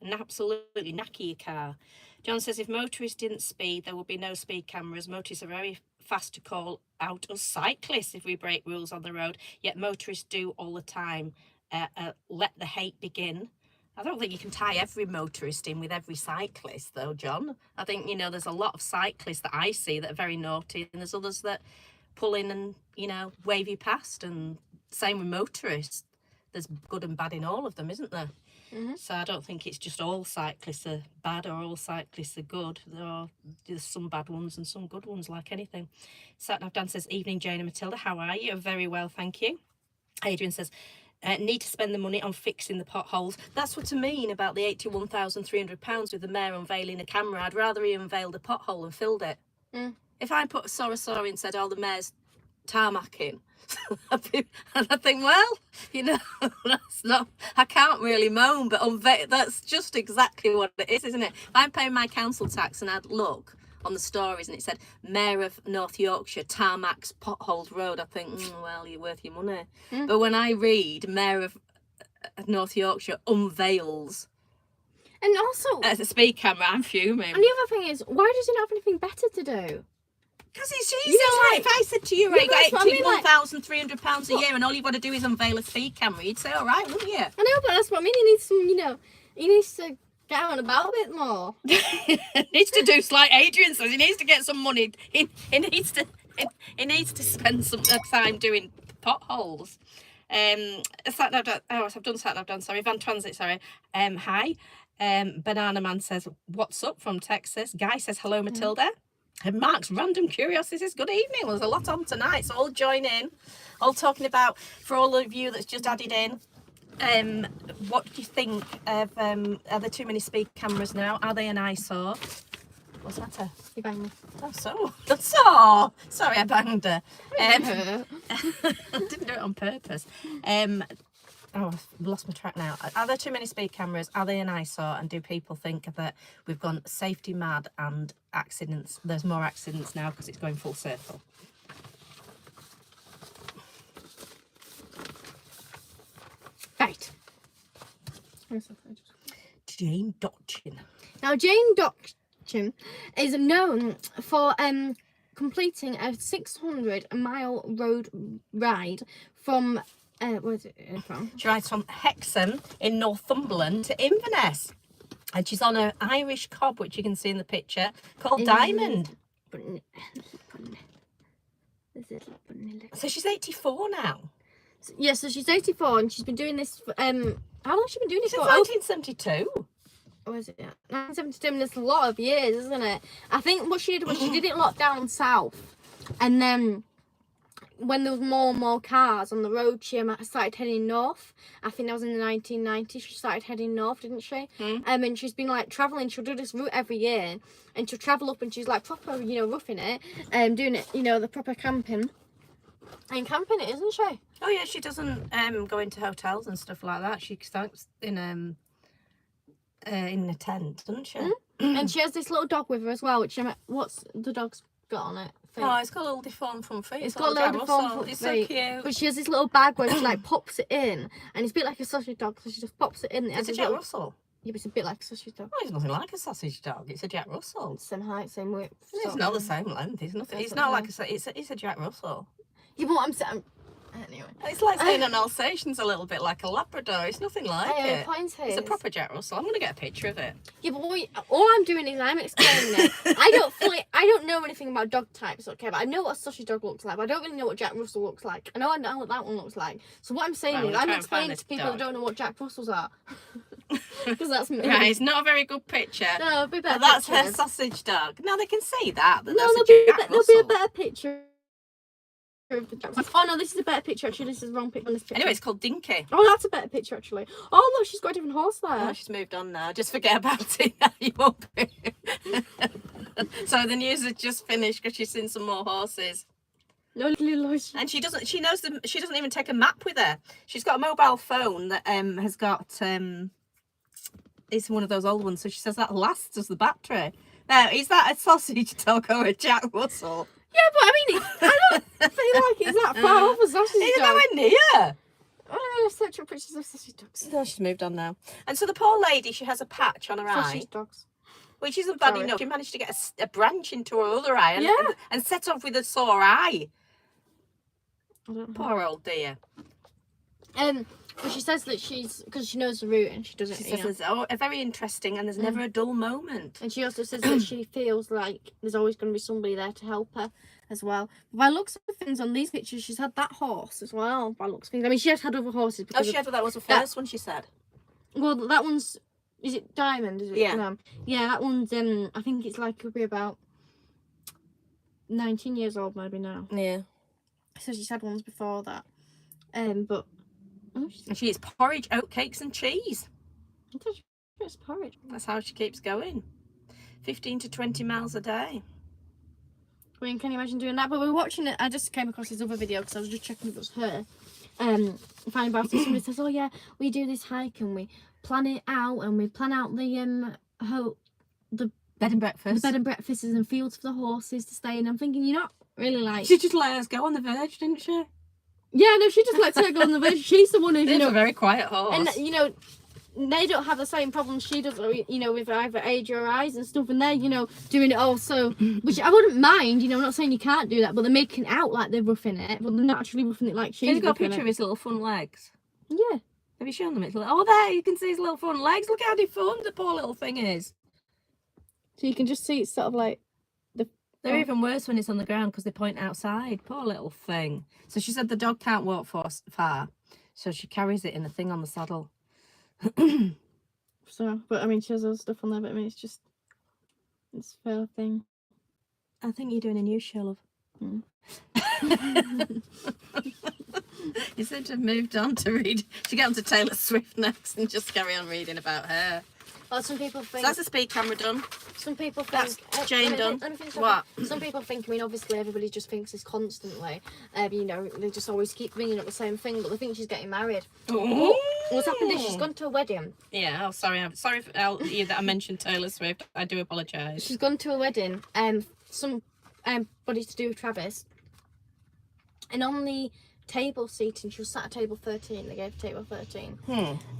And absolutely knacky your car. John says if motorists didn't speed, there would be no speed cameras. Motorists are very fast to call out us cyclists if we break rules on the road. Yet motorists do all the time. Let the hate begin. I don't think you can tie every motorist in with every cyclist, though, John. I think, there's a lot of cyclists that I see that are very naughty, and there's others that pull in and, wave you past. And same with motorists. There's good and bad in all of them, isn't there? So I don't think it's just all cyclists are bad or all cyclists are good. There's some bad ones and some good ones, like anything. Satnav Dan says, evening, Jane and Matilda. How are you? Very well, thank you. Adrian says, need to spend the money on fixing the potholes. That's what I mean about the £81,300 with the mayor unveiling a camera. I'd rather he unveiled a pothole and filled it. If I put a sorry and said, the mayor's tarmacking, and I think, well, that's not, I can't really moan, but that's just exactly what it is, isn't it? If I'm paying my council tax and I'd look on the stories and it said Mayor of North Yorkshire tarmacs potholed road, I think, well, you're worth your money. But when I read Mayor of North Yorkshire unveils, and also as a speed camera, I'm fuming. And the other thing is, why does he not have anything better to do? Because it's easy. You know, Like, if I said to you, Yeah, right, you but that's got what I mean, like- £81,300 a year and all you've got to do is unveil a speed camera, you'd say, all right, wouldn't you? I know, but that's what I mean. He needs some, he needs to get out and about a bit more. He needs to do, like Adrian says, he needs to get some money. He needs to spend some time doing potholes. I've done sat nav done. Sorry, van transit. Sorry. Hi. Banana Man says, "What's up?" from Texas. Guy says, "Hello, Matilda." And Mark's random curiosity says, "Good evening." Well, there's a lot on tonight, so all join in. All talking about, for all of you that's just added in. What do you think of? Are there too many speed cameras now? Are they an eyesore? What's the matter? You bang me. Sorry, I banged her. I didn't do it on purpose. I've lost my track now. Are there too many speed cameras? Are they an eyesore? And do people think that we've gone safety mad and accidents? There's more accidents now because it's going full circle. Right. Jane Dotchin. Now, Jane Dotchin is known for completing a 600-mile road ride from where's it from? She rides from Hexham in Northumberland to Inverness. And she's on an Irish cob, which you can see in the picture, called Diamond. So she's 84 now. Yeah, so she's 84 and she's been doing this for, how long has she been doing this Since for? 1972. What is it? 1972, and it's a lot of years, isn't it? I think what she did was she did it locked down south, and then when there was more and more cars on the road, she started heading north. I think that was in the 1990s. She started heading north, didn't she? And she's been like traveling. She'll do this route every year, and she'll travel up, and she's like proper, roughing it, doing it, the proper camping. And camping it, isn't she? Oh yeah, she doesn't go into hotels and stuff like that. She starts in a tent, doesn't she? And she has this little dog with her as well, which what's the dog's got on it? Oh, it's got a little deformed front feet. It's got a little deformed front feet. It's so cute. But she has this little bag where she like pops it in, and it's a bit like a sausage dog, so she just pops it in. It's a Jack Russell. Yeah, but it's a bit like a sausage dog. Oh, it's nothing like a sausage dog. It's a Jack Russell. Same height, same width. It's not the same length. It's nothing. It's not like it's a Jack Russell. Yeah, but what I'm saying. Anyway. It's like saying an Alsatian's a little bit like a Labrador. It's nothing like it. It's a proper Jack Russell. I'm going to get a picture of it. Yeah, but all I'm doing is I'm explaining it. I don't know anything about dog types, okay? But I know what a sausage dog looks like. But I don't really know what Jack Russell looks like. I know what that one looks like. So what I'm saying is I'm explaining to people that don't know what Jack Russells are. Because that's me. Right, it's not a very good picture. No, it'll be better. But that's her sausage dog. Now they can see that. There'll be a better picture. Oh no, this is a better picture actually. This is the wrong picture on this picture. Anyway, it's called Dinky. Oh, that's a better picture actually. Oh look, she's got a different horse there. Oh, she's moved on now. Just forget about it now. You won't be. So the news has just finished because she's seen some more horses. No, and she doesn't. She knows them. She doesn't even take a map with her. She's got a mobile phone that has got. It's one of those old ones. So she says that lasts as the battery. Now, is that a sausage dog or a Jack Russell? Yeah, but I mean, I don't feel like it's that far off a sausage dog. It's nowhere near. I don't know, search up pictures of sausage dogs. No, she's moved on now. And so the poor lady, she has a patch on her sausage eye. Dogs. Which isn't bad enough. She managed to get a branch into her other eye and set off with a sore eye. I don't know. Poor old dear. But she says that because she knows the route and she doesn't. She says it's very interesting and there's never a dull moment. And she also says that she feels like there's always going to be somebody there to help her as well. But by looks of things on these pictures, she's had that horse as well. By looks of things, I mean, she has had other horses. That was the first one she said. Well, that one's. Is it Diamond? Is it? Yeah. Yeah, that one's. I think it's like could be about 19 years old maybe now. Yeah. So she's had ones before that. But. And she eats porridge, oatcakes and cheese. It's porridge. That's how she keeps going. 15 to 20 miles a day. I mean, can you imagine doing that? But we're watching it. I just came across this other video because I was just checking if it was her. Finding about it. Somebody says, "Oh yeah, we do this hike and we plan it out and we plan out the bed and breakfast. The bed and breakfasts and fields for the horses to stay in." I'm thinking, you're not really like. She just let us go on the verge, didn't she? Yeah, no, she just lets her go on the verge. She's the one who, a very quiet horse. And they don't have the same problems she does, you know, with either age or eyes and stuff, and they're, you know, doing it also, which I wouldn't mind, you know, I'm not saying you can't do that, but they're making it out like they're roughing it, but they're not actually roughing it like she's He's got a roughing picture of it. his little front legs. Yeah. Have you shown them? It's like, oh, there, you can see his little front legs. Look how deformed the poor little thing is. So you can just see it's sort of like They're even worse when it's on the ground because they point outside. Poor little thing. So she said the dog can't walk far, so she carries it in a thing on the saddle. So, but I mean, she has other stuff on there, but I mean, it's a fair thing. I think you're doing a news show, love. You seem to have moved on to read. She get on to Taylor Swift next and just carry on reading about her. Well, some people think. So that's the speed camera done. Some people think. That's Jane done. Let me finish What? Some people think. I mean, obviously, everybody just thinks this constantly. You know, they just always keep bringing up the same thing, but they think she's getting married. Ooh. What's happened is she's gone to a wedding. Yeah. Oh, sorry. I'm sorry for you that I mentioned Taylor Swift. I do apologise. She's gone to a wedding. Somebody to do with Travis, and on the table seating, she was sat at table 13. They gave table 13.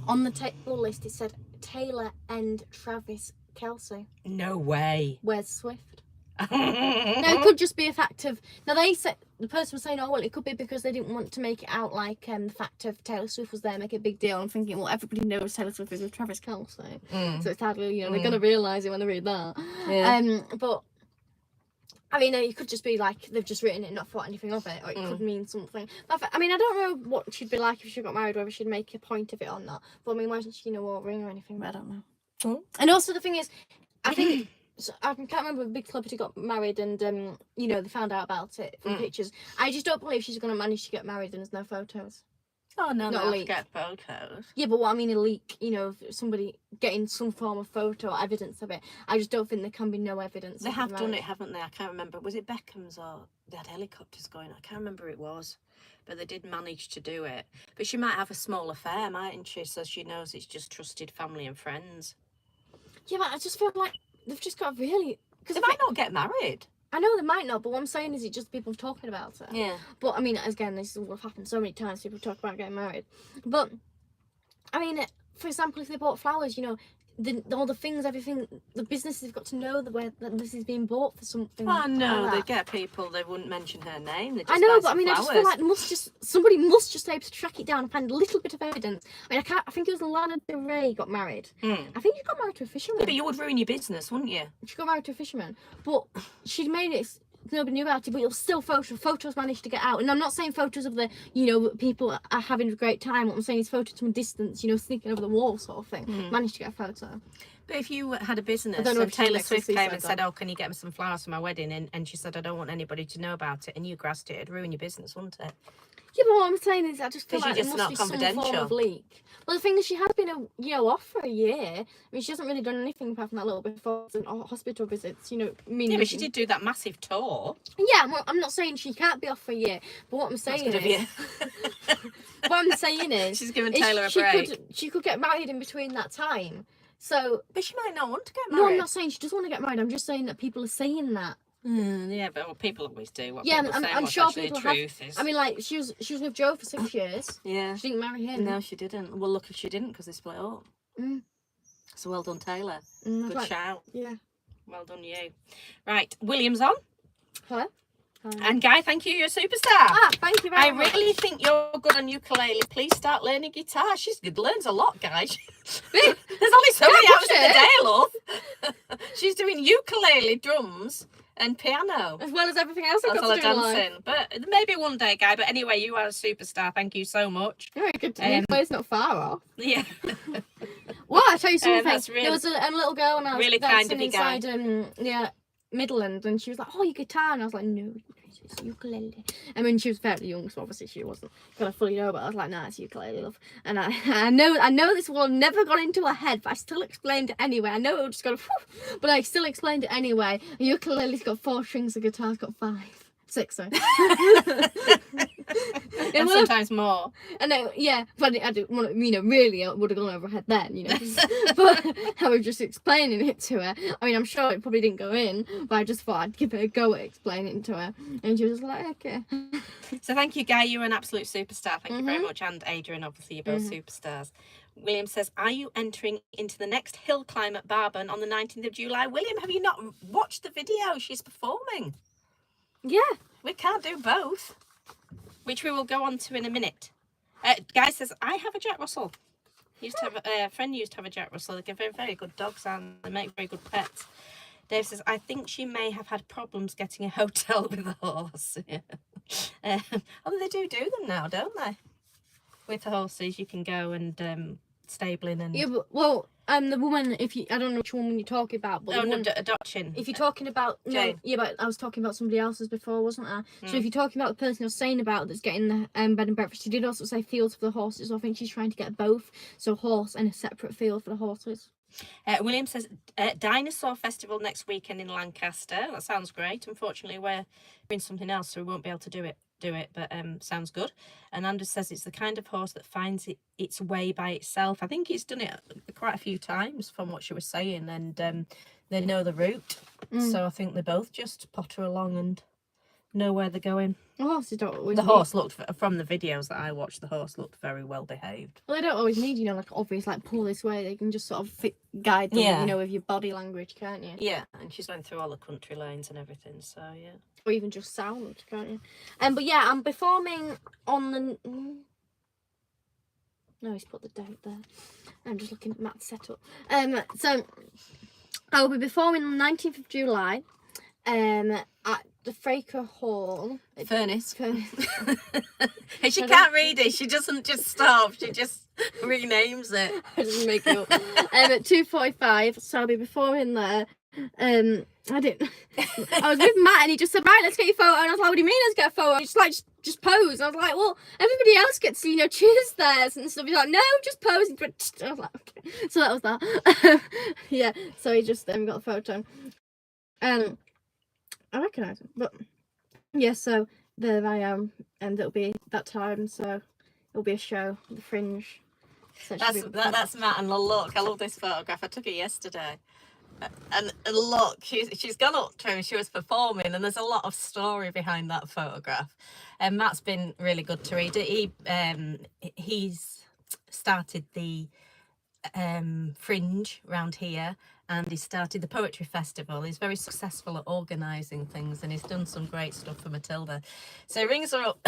On the table list, it said Taylor and Travis Kelce. No way. Where's Swift? Now, it could just be a fact of. Now, they said the person was saying, "Oh, well, it could be because they didn't want to make it out like the fact of Taylor Swift was there, make it a big deal." I'm thinking, well, everybody knows Taylor Swift is with Travis Kelce, so it's hardly, you know, they're gonna realise it when they read that. Yeah. But I mean, it could just be like they've just written it, not thought anything of it, or it could mean something. But I mean, I don't know what she'd be like if she got married, whether she'd make a point of it or not. But I mean, why doesn't she, you know, wore a ring or anything? But I don't know. And also, the thing is, I think. So I can't remember if a big celebrity got married and, you know, they found out about it from pictures. I just don't believe she's going to manage to get married and there's no photos. Oh, no, Not a no, leak. get photos. Yeah, but what I mean, a leak, you know, of somebody getting some form of photo or evidence of it. I just don't think there can be no evidence. They of have the done marriage. it, haven't they? I can't remember. Was it Beckham's or they had helicopters going? I can't remember who it was. But they did manage to do it. But she might have a small affair, mightn't she? So she knows it's just trusted family and friends. Yeah, but I just feel like they've just got really... They might not get married. I know they might not, but what I'm saying is it's just people talking about it. Yeah. But I mean, again, this will have happened so many times. People talk about getting married. But I mean, for example, if they bought flowers, you know, all the things, everything, the businesses have got to know that this is being bought for something. Oh no, like they that. get people. They wouldn't mention her name. They just I know, buy but I some mean, I just feel flowers. like somebody must just be able to track it down and find a little bit of evidence. I mean, I think it was Lana Del Rey got married. I think she got married to a fisherman. But you would ruin your business, wouldn't you? She got married to a fisherman, but she made it. Nobody knew about it, but you'll still photos managed to get out. And I'm not saying photos of the, you know, people are having a great time. What I'm saying is photos from a distance, you know, sneaking over the wall sort of thing. Managed to get a photo. But if you had a business don't know and if she Taylor makes Swift a came suicide and said, "Oh, can you get me some flowers for my wedding?" and she said, "I don't want anybody to know about it," and you grasped it, it'd ruin your business, wouldn't it? Yeah, but what I'm saying is, I just feel 'Cause like you're there just must not be some form of confidential. leak. Well, the thing is, she has been, off for a year. I mean, she hasn't really done anything apart from that little bit of hospital visits, you know. Yeah, but she did do that massive tour. Yeah, well, I'm not saying she can't be off for a year, but what I'm saying Good of is, you. what I'm saying is, She's given Taylor a she break. she could get married in between that time. So, But she might not want to get no, married. I'm not saying she doesn't want to get married. I'm just saying that people are saying that. Yeah, but well, people always do. What Yeah, people say, I'm what's sure actually people the have. truth is. I mean, like she was with Joe for 6 years. Yeah. She didn't marry him. No, she didn't. Well, look if she didn't, because they split up. So well done, Taylor. Good Right. shout. Yeah. Well done, you. Right, William's on. Hello. And Guy, thank you. You're a superstar. Ah, thank you very I much. really think you're good on ukulele. Please start learning guitar. She's good, learns a lot, guys. There's only so many hours in the day, love. She's doing ukulele, drums, and piano. As well as everything else I've That's got all to the do in life. dancing. But maybe one day, Guy. But anyway, you are a superstar. Thank you so much. Very good to me. It's not far off. Yeah. Well, I tell you something. that's really- There was a little girl when I was really kind dancing of you, Guy. inside Midland, and she was like, "Oh, your guitar," and I was like, "No, it's ukulele." I mean, she was fairly young, so obviously she wasn't gonna fully know, but I was like, "Nah, it's ukulele, love." And I know this will have never got into her head, but I still explained it anyway. I know it would just go, but I still explained it anyway. A ukulele's got 4 strings, a guitar's got 5. 6, sorry. And sometimes more. And yeah, but I do, you know, really, it would have gone over her head then, you know. But I was just explaining it to her. I mean, I'm sure it probably didn't go in, but I just thought I'd give it a go at explaining it to her. And she was like, okay. So thank you, Guy. You're an absolute superstar. Thank you very much. And Adrian, obviously, you're both superstars. William says, are you entering into the next hill climb at Barburn on the 19th of July? William, have you not watched the video? She's performing. Yeah. We can't do both, which we will go on to in a minute. Guy says, I have a Jack Russell. Used to have a friend used to have a Jack Russell. They're very, very good dogs and they make very good pets. Dave says, I think she may have had problems getting a hotel with a horse. Yeah. Although they do them now, don't they? With the horses, you can go and stabling and... Yeah, but, well, the woman, I don't know which woman you're talking about, but adoption. if you're talking about... Jane. No, yeah, but I was talking about somebody else's before, wasn't I? So if you're talking about the person I was saying about that's getting the bed and breakfast, she did also say fields for the horses, so I think she's trying to get both. So horse and a separate field for the horses. William says, Dinosaur Festival next weekend in Lancaster. That sounds great. Unfortunately, we're doing something else, so we won't be able to do it, but sounds good. And Anders says it's the kind of horse that finds its way by itself. I think it's done it quite a few times from what she was saying, and they know the route. So I think they both just potter along and know where they're going. The horses don't always horse looked, from the videos that I watched, the horse looked very well behaved. Well, they don't always need, like, obvious, like, pull this way. They can just sort of guide them, with your body language, can't you? Yeah, and she's going through all the country lanes and everything, so, yeah. Or even just sound, can't you? But yeah, I'm performing on the... No, he's put the date there. I'm just looking at Matt's setup. So, I will be performing on the 19th of July at the Fraker Hall. Furnace. And she can't read it. She doesn't just stop. She just renames it. I just make it up. At 2:45, so I'll be performing there. I was with Matt and he just said, right, let's get your photo. And I was like, what do you mean let's get a photo? He's like, just pose. I was like, well, everybody else gets to, cheers theirs and stuff. He's like, no, just pose. I was like, okay. So that was that. Yeah, so he just got the photo. I recognise him, but yeah, so there I am, and it'll be that time, so it'll be a show, the Fringe. So that's Matt, and look, I love this photograph. I took it yesterday, and look, she's gone up to him. She was performing, and there's a lot of story behind that photograph. And Matt's been really good to read. He's started the Fringe round here, and he started the poetry festival. He's very successful at organising things, and he's done some great stuff for Matilda. So he rings her up.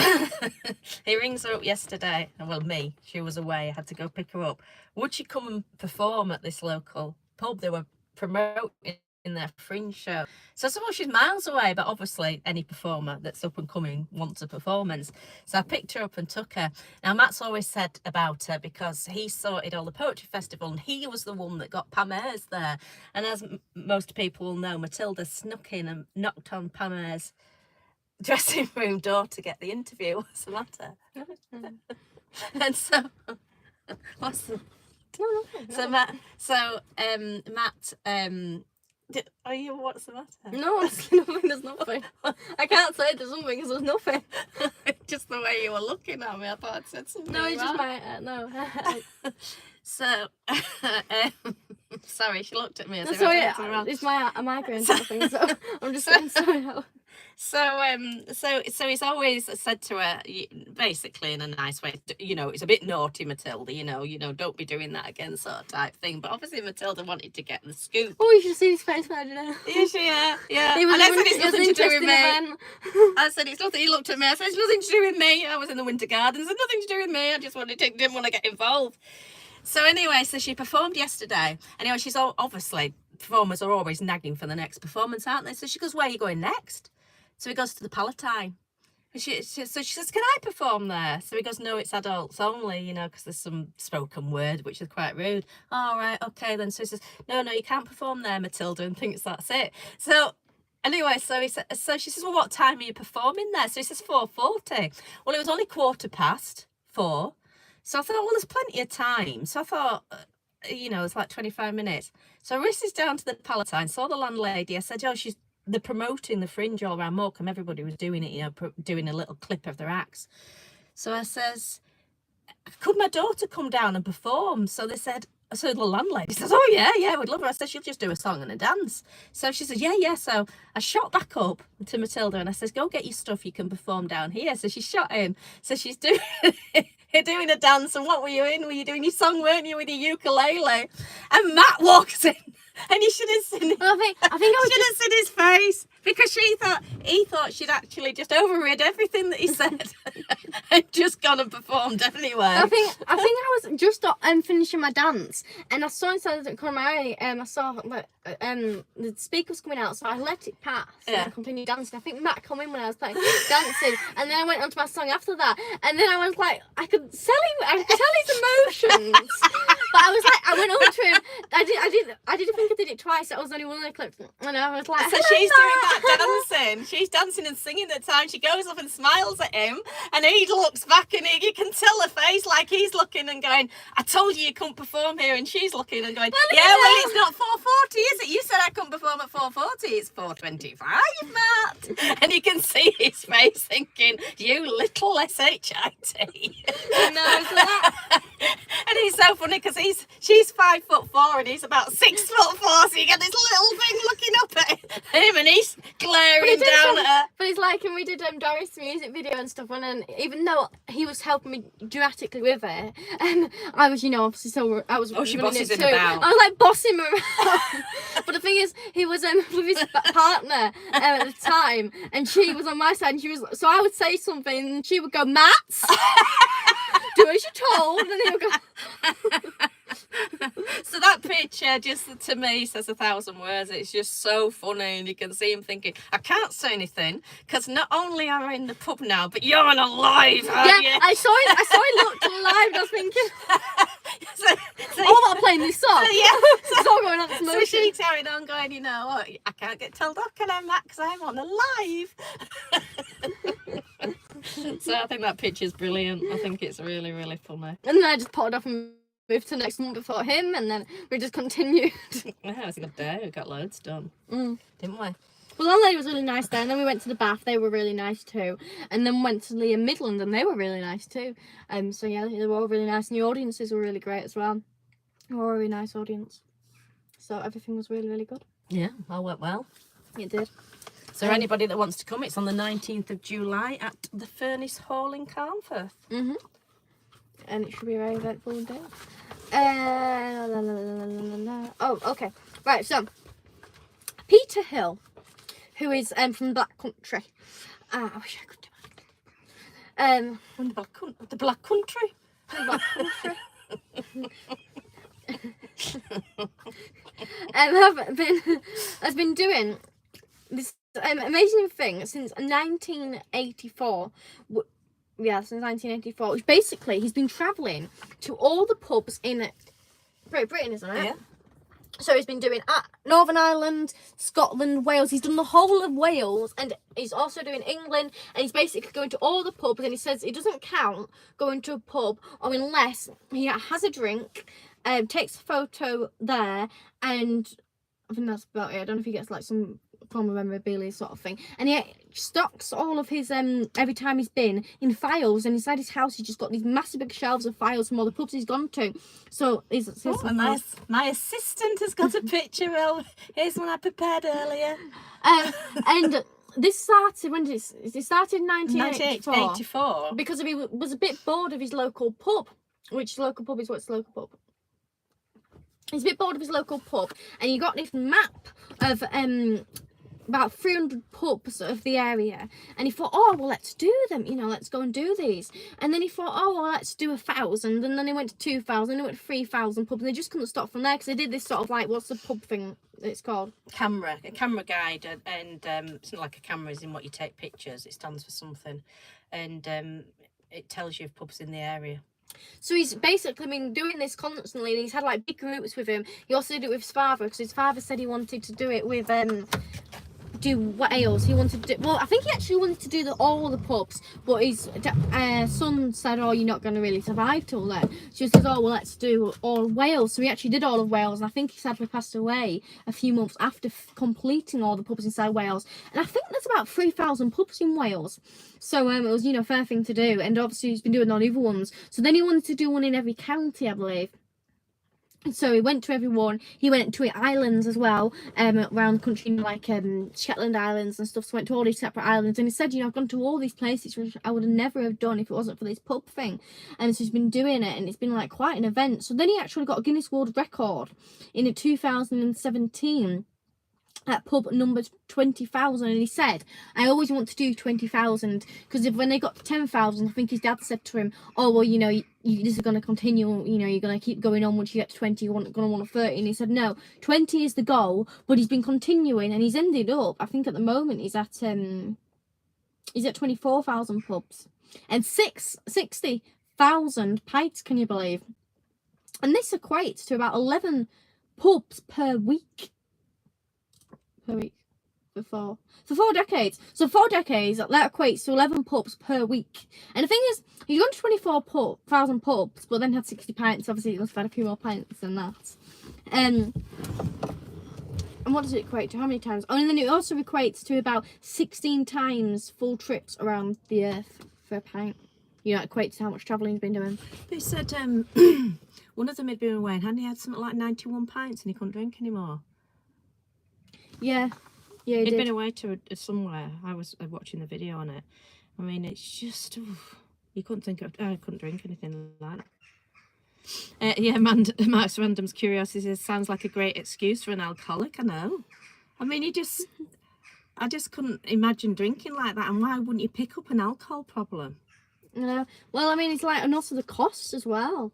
He rings her up yesterday. Well, me. She was away. I had to go pick her up. Would she come and perform at this local pub? They were promoting their Fringe show. So I said, well, she's miles away, but obviously any performer that's up and coming wants a performance. So I picked her up and took her. Now, Matt's always said about her, because he sorted all the poetry festival and he was the one that got Pam Ayres there. And as most people will know, Matilda snuck in and knocked on Pam Ayres' dressing room door to get the interview. What's the matter? And so what's the... No. Matt, are you, what's the matter? No, honestly, there's nothing. I can't say there's something because there's nothing. Just the way you were looking at me, I thought I'd said something. No, it's just my, no. So, sorry, she looked at me as if sorry, I turned around. it's a migraine sort of thing, so I'm just saying sorry. So he's always said to her, basically in a nice way, it's a bit naughty, Matilda, don't be doing that again, sort of type thing. But obviously Matilda wanted to get the scoop. Oh, you should see his face when I did it. Yeah. And I said it's nothing to do with me. Event. I said it's nothing. He looked at me. I said it's nothing to do with me. I was in the Winter Gardens. It's nothing to do with me. I just didn't want to get involved. So anyway, so she performed yesterday. Anyway, she's obviously, performers are always nagging for the next performance, aren't they? So she goes, where are you going next? So he goes to the Palatine. And she says, can I perform there? So he goes, no, it's adults only, because there's some spoken word, which is quite rude. All right, okay then. So he says, no, you can't perform there, Matilda, and thinks that's it. So anyway, so she says, well, what time are you performing there? So he says 4:40. Well, it was only 4:15. So I thought, well, there's plenty of time. So I thought, it's like 25 minutes. So I races down to the Palatine, saw the landlady. I said, oh, they're promoting the Fringe all around Morecambe. Everybody was doing it, doing a little clip of their acts. So I says, could my daughter come down and perform? So they said, So the landlady says, oh yeah, we'd love her. I said, she'll just do a song and a dance. So she says, yeah. So I shot back up to Matilda and I says, go get your stuff, you can perform down here. So she shot in. So she's doing doing a dance. And what were you in? Were you doing your song, weren't you, with your ukulele? And Matt walks in. And you should have seen it. Well, I think I was should have seen his face, because he thought she'd actually just overrid everything that he said and just gone and performed anyway. I think I was just finishing my dance, and I saw inside the corner of my eye. I saw like the speaker was coming out, so I let it pass. Yeah. And I continued dancing. I think Matt come in when I was playing dancing, and then I went on to my song after that, and then I was like, I could tell his emotions, but I was like, I went over to him. I didn't think I did it twice. That was only one of the clips, and I was like, so she's doing that dancing. She's dancing and singing at the time. She goes up and smiles at him, and he looks back, and you can tell her face like he's looking and going, I told you couldn't perform here. And she's looking and going, well, it's not 4:40, is it? You said I couldn't perform at 4:40. It's 4:25, Matt. And you can see his face thinking, you little shit. No, And he's so funny because she's 5'4" and he's about 6'4", so you get this little thing looking up at him and he's glaring down at her. But it's like, and we did Doris' music video and stuff, and even though he was helping me dramatically with it, I was, obviously, so I was. Oh, she running bosses it him too. about. I was like bossing him around. But the thing is, he was with his partner at the time, and she was on my side, and she was. So I would say something, and she would go, "Matt, do as you're told," and then he would go. So that picture just to me says 1,000 words. It's just so funny, and you can see him thinking, I can't say anything because not only am I in the pub now, but you're on a live, aren't you? I saw it looked alive, and I was thinking, so all about playing this song. So, yeah. It's all going on in So motion. she's carrying on going, what, I can't get told off, can I, Matt, because I'm on a live. So I think that picture's brilliant. I think it's really, really funny. And then I just potted off and moved to next month before him, and then we just continued. Yeah, it was a good day. We got loads done, Mm. didn't we? Well, that lady was really nice there, and then we went to the Bath. They were really nice too, and then went to Liam Midland, and they were really nice too. So yeah, they were all really nice, and the audiences were really great as well. They were a really nice audience, so everything was really, really good. Yeah, all went well. It did. So anybody that wants to come, it's on the 19th of July at the Furnace Hall in Carnforth. And it should be a very eventful day. Oh, okay. Right, so Peter Hill, who is from Black Country. I wish I could do it. The Black Country. Black Country. has been doing this amazing thing since 1984. Yeah, since 1984. Which basically, he's been travelling to all the pubs in Great Britain, isn't it? Yeah. So he's been doing Northern Ireland, Scotland, Wales. He's done the whole of Wales, and he's also doing England. And he's basically going to all the pubs, and he says it doesn't count going to a pub or unless he has a drink, takes a photo there, and I think that's about it. I don't know if he gets like some form of memorabilia sort of thing, and he stocks all of his every time he's been in files, and inside his house he's just got these massive big shelves of files from all the pubs he's gone to. So my assistant has got a picture. Here's one I prepared earlier. And this started when it started in 1984 because he was a bit bored of his local pub. Which local pub is what's local pub? He's a bit bored of his local pub, and he got this map of about 300 pubs of the area, and he thought, oh well, let's do them, let's go and do these. And then he thought, oh well, let's do 1,000, and then he went to 2,000, and he went to 3,000 pubs, and they just couldn't stop from there because they did this sort of like, what's the pub thing it's called? A camera guide, and it's not like a camera is in what you take pictures. It stands for something, and it tells you of pubs in the area. So he's basically been doing this constantly, and he's had like big groups with him. He also did it with his father, because his father said he wanted to do it with do Wales. He wanted to do, well, I think he actually wanted to do all the pubs, but his son said, oh, you're not going to really survive till then. So he says, oh well, let's do all Wales. So he actually did all of Wales, and I think he sadly passed away a few months after completing all the pubs inside Wales. And I think there's about 3,000 pubs in Wales, so it was a fair thing to do. And obviously he's been doing all the other ones. So then he wanted to do one in every county, I believe. So he went to everyone. He went to islands as well, around the country, like Shetland Islands and stuff. So went to all these separate islands, and he said, I've gone to all these places which I would have never have done if it wasn't for this pub thing. And so he's been doing it, and it's been like quite an event. So then he actually got a Guinness World Record in 2017. At pub number 20,000, and he said, I always want to do 20,000, because when they got to 10,000, I think his dad said to him, oh well, this is going to continue, you're going to keep going on. Once you get to 20, you're going to want a 30. And he said no, 20 is the goal, but he's been continuing, and he's ended up, I think at the moment he's at 24,000 pubs and 60,000 pints, can you believe? And this equates to about 11 pubs per week for 4 decades. So 4 decades, that equates to 11 pubs per week. And the thing is, he's gone to 24,000 pubs, but then had 60 pints. Obviously, he must have had a few more pints than that. And what does it equate to? How many times? Oh, and then it also equates to about 16 times full trips around the earth for a pint. It equates to how much travelling he's been doing. They said one of them had been away and he had something like 91 pints and he couldn't drink anymore. Yeah, he'd been away to somewhere. I was watching the video on it. I mean, it's just you couldn't think of. I couldn't drink anything like that. Mark's Random's Curiosity says, sounds like a great excuse for an alcoholic. I know. I mean, I just couldn't imagine drinking like that. And why wouldn't you pick up an alcohol problem? Well, I mean, it's like, and also the costs as well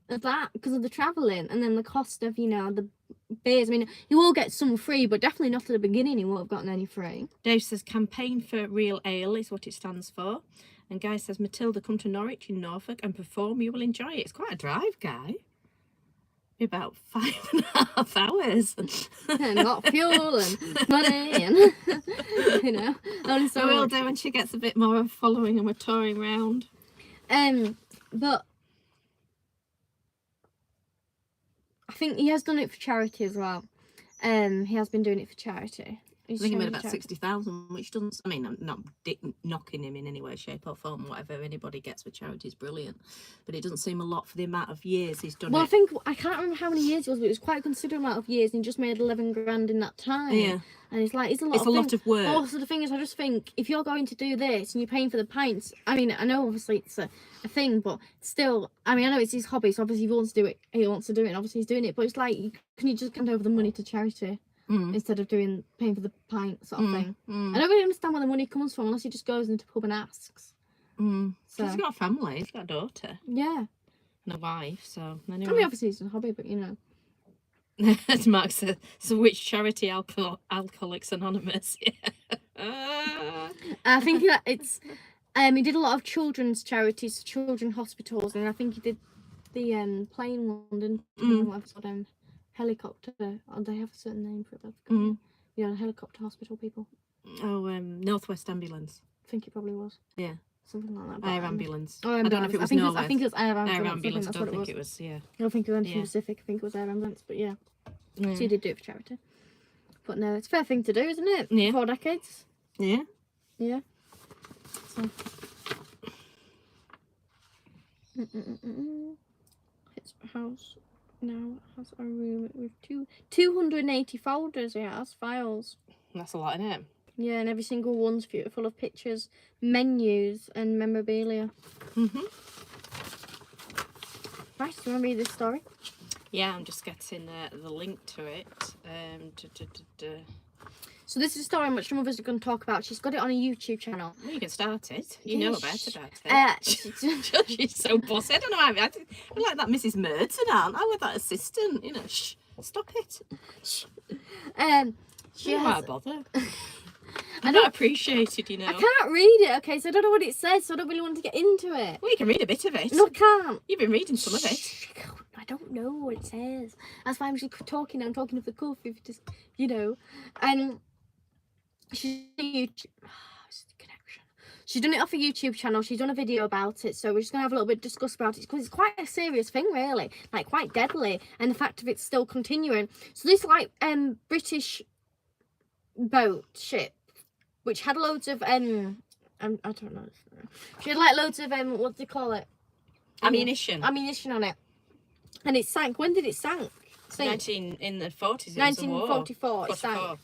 of that, because of the travelling, and then the cost of the beers. I mean, you will get some free, but definitely not at the beginning. You won't have gotten any free. Dave says campaign for real ale is what it stands for. And Guy says, Matilda, come to Norwich in Norfolk and perform. You will enjoy it. It's quite a drive, Guy. Be about 5.5 hours. And got fuel and money and And so we'll do when she gets a bit more of following and we're touring around. But I think he has done it for charity as well. He has been doing it for charity. I think he made about 60,000, which doesn't. I mean, I'm not knocking him in any way, shape, or form. Whatever anybody gets for charity is brilliant, but it doesn't seem a lot for the amount of years he's done it. Well, I can't remember how many years it was, but it was quite a considerable amount of years, and he just made 11 grand in that time. Yeah. And it's like, it's a lot of work. Also, the thing is, I just think if you're going to do this and you're paying for the pints, I mean, I know obviously it's a thing, but still, I mean, I know it's his hobby, so obviously he wants to do it, and obviously he's doing it, but it's like, can you just hand over the money to charity? Instead of paying for the pint sort of thing. I don't really understand where the money comes from unless he just goes into the pub and asks. So he's got a family, he's got a daughter. Yeah. And a wife, so anyway. I mean, obviously it's a hobby, but As Mark says, so which charity? Alcoholics Anonymous? Yeah. I think that it's he did a lot of children's charities, children's hospitals, and I think he did the plane one, didn't he? Helicopter, or they have a certain name for it. Helicopter hospital people. Oh, Northwest Ambulance. I think it probably was. Yeah. Something like that. Air Ambulance. Oh, I don't know if it was Northwest. I think it was Air Ambulance. Air Ambulance, I don't think it was, yeah. I don't think it was anything specific. I think it was Air Ambulance, but yeah. So he did do it for charity. But no, it's a fair thing to do, isn't it? Yeah. 4 decades. Yeah. Yeah. So. His house now has a room with 280 folders. It has files. That's a lot, isn't it? Yeah, and every single one's full of pictures, menus, and memorabilia. Right, do you want to read this story? Yeah, I'm just getting the link to it. So this is a story which some of us are going to talk about. She's got it on a YouTube channel. Well, you can start it. You know about it. She's so bossy. I don't know. I'm like that Mrs. Merton, aren't I? With that assistant. Shh, stop it. Why bother? I'm not appreciated, I can't read it, okay, so I don't know what it says, so I don't really want to get into it. Well, you can read a bit of it. No, I can't. You've been reading some of it. I don't know what it says. That's why I'm just talking. I'm talking off the cuff, just, And she's on a YouTube. She's done it off a YouTube channel. She's done a video about it, so we're just gonna have a little bit of discuss about it because it's quite a serious thing, really, like quite deadly, and the fact of it's still continuing. So this British ship, which had loads of I don't know. She had loads of what do they call it? Ammunition. Ammunition on it. And it sank. When did it sink? In the 40s. 1944. It sank.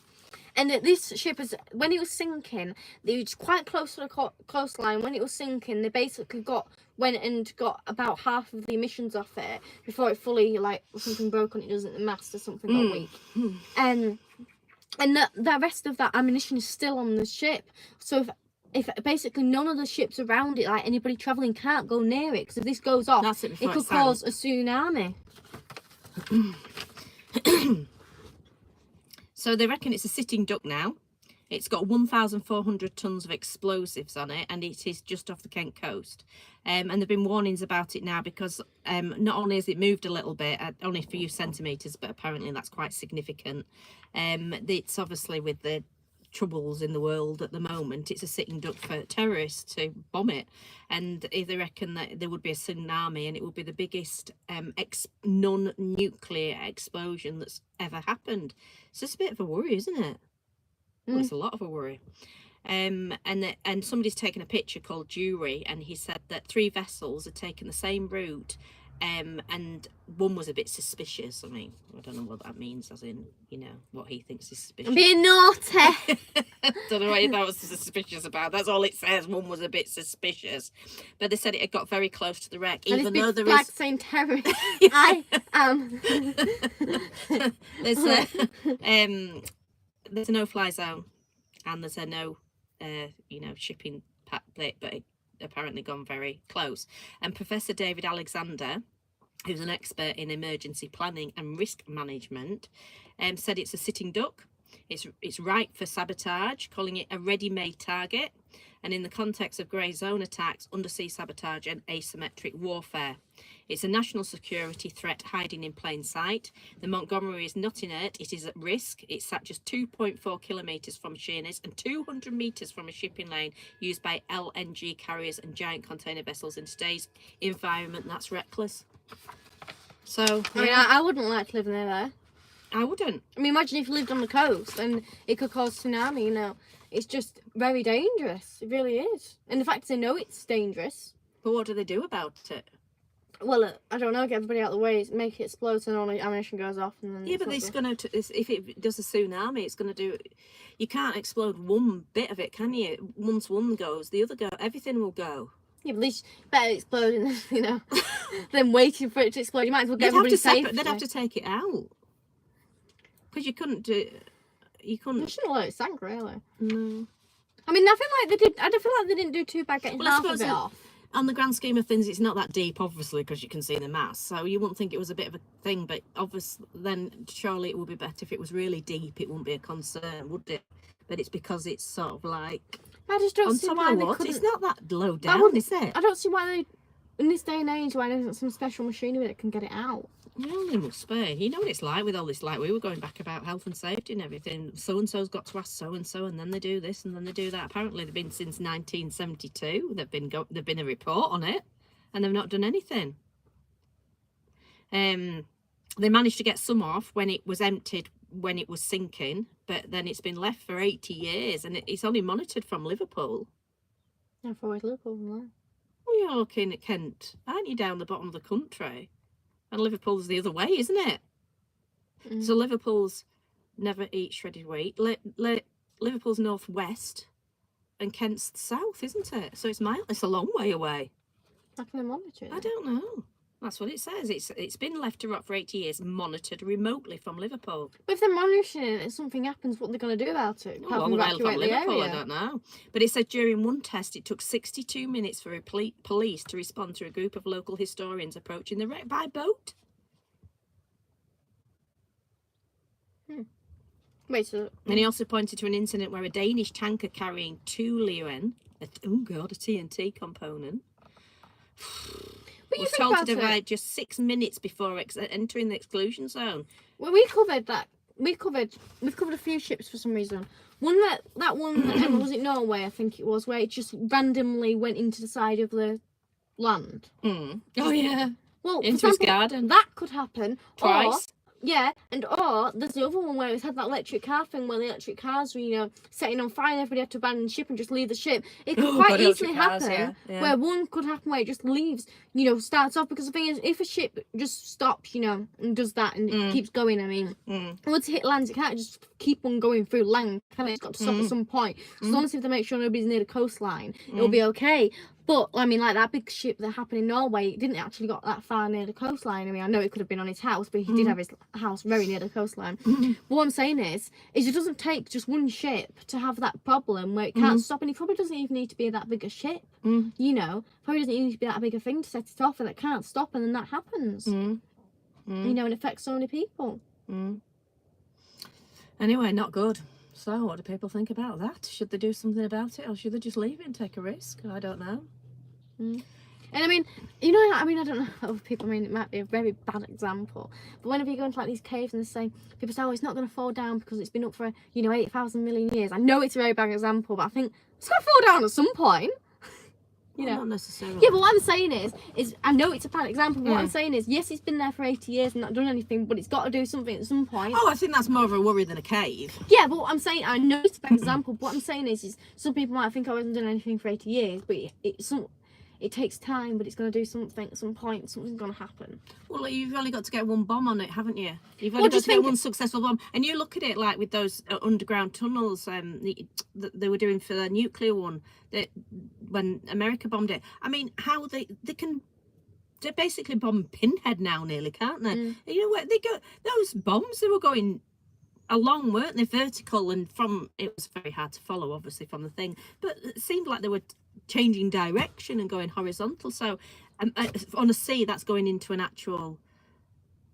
And this ship when it was sinking, they was quite close to the coastline. When it was sinking, they basically went and got about half of the emissions off it before it fully, like, something broke on it, doesn't the mast or something got weak. And the rest of that ammunition is still on the ship. So if basically none of the ships around it, like anybody travelling, can't go near it, because if this goes off, it could cause a tsunami. So they reckon it's a sitting duck now. It's got 1,400 tons of explosives on it, and it is just off the Kent coast. And there've been warnings about it now because not only has it moved a little bit, only a few centimetres, but apparently that's quite significant. It's obviously with the troubles in the world at the moment, it's a sitting duck for terrorists to bomb it. And they reckon that there would be a tsunami, and it would be the biggest non-nuclear explosion that's ever happened. It's just a bit of a worry, isn't it? Well, it's a lot of a worry. And somebody's taken a picture called Jury, and he said that 3 vessels had taken the same route, and one was a bit suspicious. I mean, I don't know what that means, as in, you know, what he thinks is suspicious. I'm being naughty. Don't know what that was suspicious about. That's all it says. One was a bit suspicious, but they said it had got very close to the wreck, and even though there flag is saying terrorist. I am. There's a no-fly zone, and there's a no, shipping plate, but it apparently gone very close. And Professor David Alexander, who's an expert in emergency planning and risk management, said it's a sitting duck. It's ripe for sabotage, calling it a ready-made target. And in the context of grey zone attacks, undersea sabotage and asymmetric warfare. It's a national security threat hiding in plain sight. The Montgomery is not inert, it is at risk. It's sat just 2.4 kilometres from Sheerness and 200 metres from a shipping lane used by LNG carriers and giant container vessels. In today's environment, that's reckless. So, I mean, I wouldn't like to live near there. I wouldn't. I mean, imagine if you lived on the coast and it could cause tsunami, you know. It's just very dangerous. It really is. And the fact they know it's dangerous. But what do they do about it? Well, I don't know. Get everybody out of the way, make it explode, so all the ammunition goes off. And then but it's going to. If it does a tsunami, it's going to do. You can't explode one bit of it, can you? Once one goes, the other go. Everything will go. Yeah, but at least better exploding, you know, than waiting for it to explode. You might as well get everybody safe. They'd have to take it out because you couldn't do. You couldn't. They shouldn't let it sink, really. No. I mean, I feel like they did. I don't feel like they didn't do too bad getting half of it off. On the grand scheme of things, it's not that deep, obviously, because you can see the mass. So you wouldn't think it was a bit of a thing, but obviously, then surely it would be better if it was really deep. It wouldn't be a concern, would it? But it's because it's sort of like. I just don't see why they couldn't. It's not that low down, is it? I don't see why they, in this day and age, why there isn't some special machinery that can get it out. Well, there must be. You know what it's like with all this, like we were going back about health and safety and everything. So-and-so's got to ask so-and-so, and then they do this and then they do that. Apparently they've been since 1972. They've been a report on it, and they've not done anything. They managed to get some off when it was emptied, when it was sinking, but then it's been left for 80 years, and it's only monitored from Liverpool. How far is Liverpool from there? Well, you're looking at Kent, aren't you, down the bottom of the country? And Liverpool's the other way, isn't it? Mm. So Liverpool's never eat shredded wheat. Liverpool's northwest, and Kent's south, isn't it? So it's a long way away. How can they monitor it? I don't know. That's what it says. It's been left to rot for 80 years, monitored remotely from Liverpool. But if they're monitoring it and something happens, what are they going to do about it? Well, on evacuate the Liverpool, area? I don't know. But it said during one test, it took 62 minutes for police to respond to a group of local historians approaching the wreck by boat. Wait, so... And he also pointed to an incident where a Danish tanker carrying 2 Leeuwen, a TNT component, was told to divide just 6 minutes before entering the exclusion zone. Well, we covered that. We've covered a few ships for some reason. That one was it Norway? I think it was, where it just randomly went into the side of the land. Mm. Oh yeah. Well, into his garden. That could happen Twice. Yeah, and or there's the other one where it's had that electric car thing where the electric cars were, you know, setting on fire and everybody had to abandon the ship and just leave the ship. It could quite God, easily electric cars, happen yeah. where one could happen where it just leaves, you know, starts off, because the thing is, if a ship just stops, you know, and does that and it keeps going, I mean, once it hit lands, it can't just keep on going through land, can it? It's got to stop at some point. So as long as they make sure nobody's near the coastline, it'll be okay. But, I mean, like that big ship that happened in Norway, it didn't actually got that far near the coastline. I mean, I know it could have been on his house, but he did have his house very near the coastline. But what I'm saying is it doesn't take just one ship to have that problem where it can't stop, and it probably doesn't even need to be that big a ship, you know? Probably doesn't even need to be that big a thing to set it off, and it can't stop, and then that happens. You know, and affects so many people. Anyway, not good. So, what do people think about that? Should they do something about it, or should they just leave it and take a risk? I don't know. And I mean, you know, I mean, I don't know other people, I mean, it might be a very bad example, but whenever you go into like these caves and they say, people say, oh, it's not going to fall down because it's been up for, you know, 8,000 million years. I know it's a very bad example, but I think it's going to fall down at some point. You know, not necessarily. Yeah, but what I'm saying is I know it's a bad example, but what I'm saying is, yes, it's been there for 80 years and not done anything, but it's got to do something at some point. Oh, I think that's more of a worry than a cave. Yeah, but what I'm saying, I know it's a bad example, but what I'm saying is some people might think I hasn't done anything for 80 years, but it takes time, but it's going to do something at some point. Something's going to happen. Well, you've only got to get one bomb on it, haven't you? You've only got to get one successful bomb. And you look at it like with those underground tunnels that they were doing for the nuclear one, that when America bombed it. I mean, how they basically bomb Pinhead now nearly, can't they? You know where they go? Those bombs, they were going along, weren't they? Vertical, and it was very hard to follow, obviously, from the thing. But it seemed like they were changing direction and going horizontal. So on a sea, that's going into an actual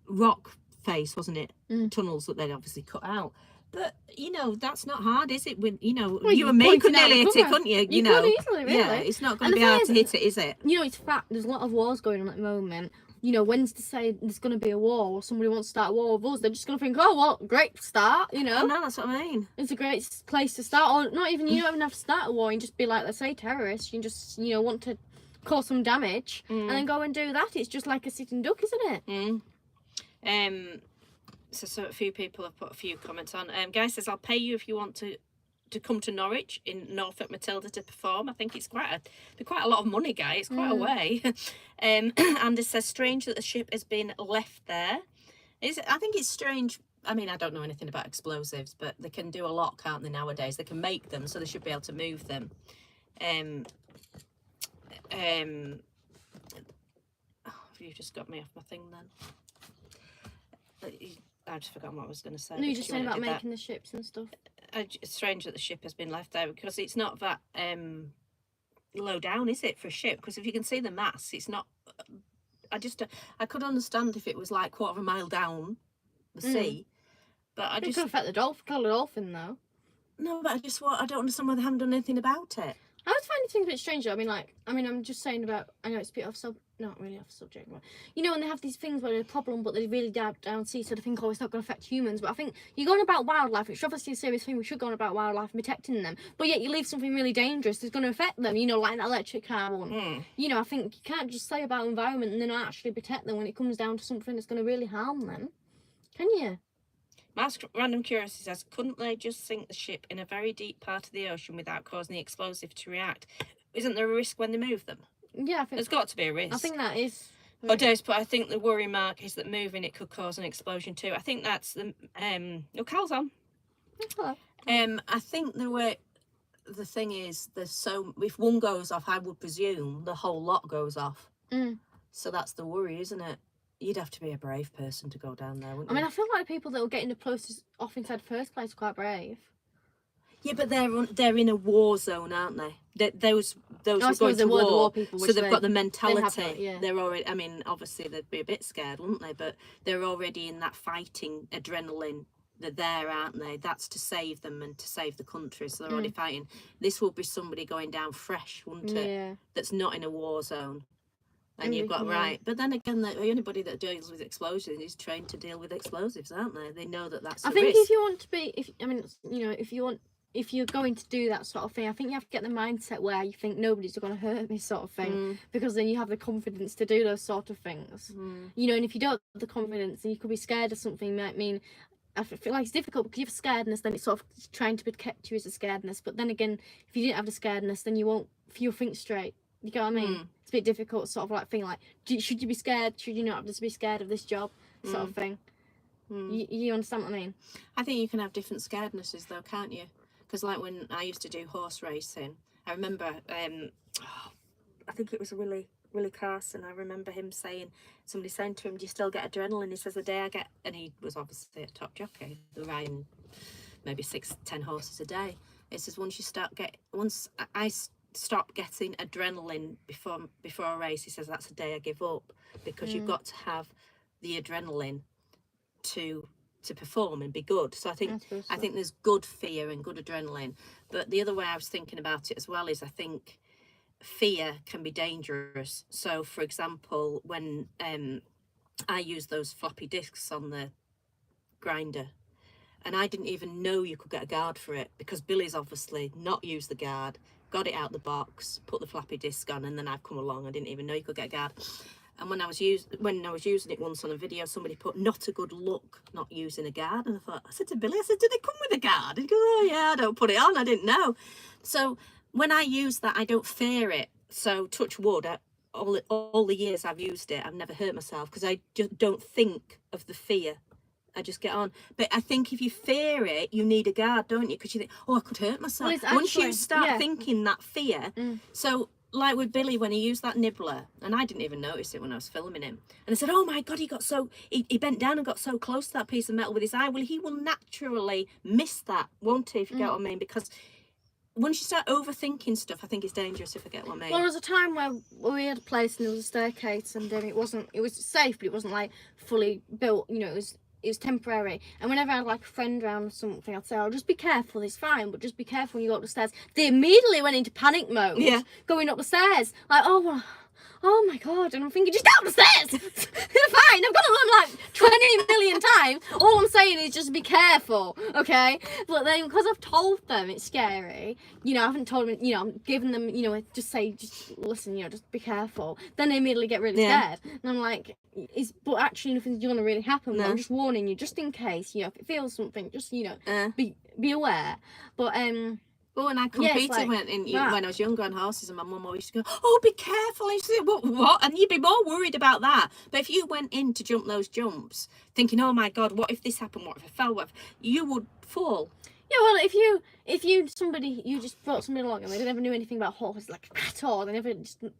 rock face, wasn't it? Tunnels that they'd obviously cut out. But you know, that's not hard, is it? When you know, well, you and me could nearly hit it, couldn't you? You know, could easily, really. Yeah, it's not going to be hard to hit it, is it? You know, it's fact. There's a lot of wars going on at the moment. You know, when's to say there's going to be a war or somebody wants to start a war with us, they're just going to think, oh, well, great start, you know. Oh, no, that's what I mean. It's a great place to start. Or not even, you don't even have to start a war. You can just be like, let's say, terrorists. You just, you know, want to cause some damage and then go and do that. It's just like a sitting duck, isn't it? So a few people have put a few comments on. Guy says, I'll pay you if you want to come to Norwich in Norfolk, Matilda, to perform. I think it's quite a lot of money, Guy. It's quite a way. Anders says, strange that the ship has been left there. I think it's strange. I mean, I don't know anything about explosives, but they can do a lot, can't they, nowadays? They can make them, so they should be able to move them. You just got me off my thing then. I just forgot what I was going to say. No, you're just saying about making the ships and stuff. It's strange that the ship has been left there because it's not that low down, is it, for a ship? Because if you can see the mass, it's not. I could understand if it was like quarter of a mile down the sea, but It could affect the dolphin, though. No, but I don't understand why they haven't done anything about it. I was finding things a bit strange. I'm just saying about. I know it's a bit not really off subject, but you know when they have these things where there's a problem, but they really down sea, so they think, oh, it's not going to affect humans. But I think you're going about wildlife, which obviously is a serious thing. We should go on about wildlife and protecting them. But yet you leave something really dangerous that's going to affect them. You know, like that electric car one. You know, I think you can't just say about environment and then not actually protect them when it comes down to something that's going to really harm them. Can you? Mask Random Curiosity says, couldn't they just sink the ship in a very deep part of the ocean without causing the explosive to react? Isn't there a risk when they move them? Yeah, I think there's got to be a risk. I think that is. But I think the worry mark is that moving it could cause an explosion too. I think that's the your Cal's on. Hello. I think the thing is, if one goes off, I would presume the whole lot goes off. So that's the worry, isn't it? You'd have to be a brave person to go down there, wouldn't you? I mean, I feel like the people that were getting the closest off inside the first place are quite brave. Yeah, but they're in a war zone, aren't they? Those were going to war, war, people, so they've got the mentality. Yeah. They're already. I mean, obviously they'd be a bit scared, wouldn't they? But they're already in that fighting adrenaline. They're there, aren't they? That's to save them and to save the country. So they're already fighting. This will be somebody going down fresh, wouldn't it? Yeah. That's not in a war zone. And you've got right, but then again, anybody that deals with explosives is trained to deal with explosives, aren't they? They know that that's. I think risk. if you want to be, if you want if you're going to do that sort of thing, I think you have to get the mindset where you think nobody's going to hurt me, sort of thing, because then you have the confidence to do those sort of things. You know, and if you don't have the confidence, and you could be scared of something, might mean, I feel like it's difficult because you have scaredness, then it's sort of trying to protect you as a scaredness. But then again, if you didn't have the scaredness, then you'll think straight. You get what I mean? It's a bit difficult, sort of like thing like, should you be scared? Should you not have to be scared of this job, sort of thing? You understand what I mean? I think you can have different scarednesses though, can't you? Because like when I used to do horse racing, I remember, I think it was Willie Carson. I remember him saying, somebody saying to him, "Do you still get adrenaline?" He says, "The day I get," and he was obviously a top jockey, riding maybe 6-10 horses a day. It says once I stop getting adrenaline before a race, he says that's the day I give up, because you've got to have the adrenaline to perform and be good. So I think there's good fear and good adrenaline. But the other way I was thinking about it as well is I think fear can be dangerous. So for example, when I used those floppy discs on the grinder, and I didn't even know you could get a guard for it, because Billy's obviously not used the guard, got it out the box, put the floppy disc on, and then I've come along, I didn't even know you could get a guard. And when I was using it once on a video, somebody put, "Not a good look not using a guard." And I said to Billy, "Did it come with a guard?" He goes, "Oh yeah, I don't put it on, I didn't know." So when I use that, I don't fear it. So touch wood, all the years I've used it, I've never hurt myself, because I just don't think of the fear. I just get on. But I think if you fear it, you need a guard, don't you? Because you think, "Oh, I could hurt myself." Well, once you start thinking that fear, so like with Billy, when he used that nibbler, and I didn't even notice it when I was filming him, and I said, "Oh my God, he bent down and got so close to that piece of metal with his eye." Well, he will naturally miss that, won't he, if you get what I mean? Because once you start overthinking stuff, I think it's dangerous, if I get what I mean. Well, there was a time where we had a place and there was a staircase, and it was safe, but it wasn't like fully built, you know, it was temporary. And whenever I had like a friend around or something, I'd say, "Oh, just be careful, it's fine, but just be careful when you go up the stairs." They immediately went into panic mode, going up the stairs, like, oh my God. And I'm thinking, just out the stairs. They're fine. I've got to run like 20 million times. All I'm saying is just be careful, okay? But then because I've told them it's scary, you know, I haven't told them, you know, I'm giving them, you know, just listen, you know, just be careful. Then they immediately get really scared. And I'm like, but actually nothing's going to really happen. No. I'm just warning you, just in case, you know, if it feels something, just, you know, be aware. But, well, when I competed when I was younger on horses, and my mum always used to go, "Oh, be careful." And she'd say, what? And you'd be more worried about that. But if you went in to jump those jumps, thinking, "Oh my God, what if this happened? What if I fell? What if," you would fall. Yeah, well, if you just brought somebody along and they never knew anything about horses, like at all, they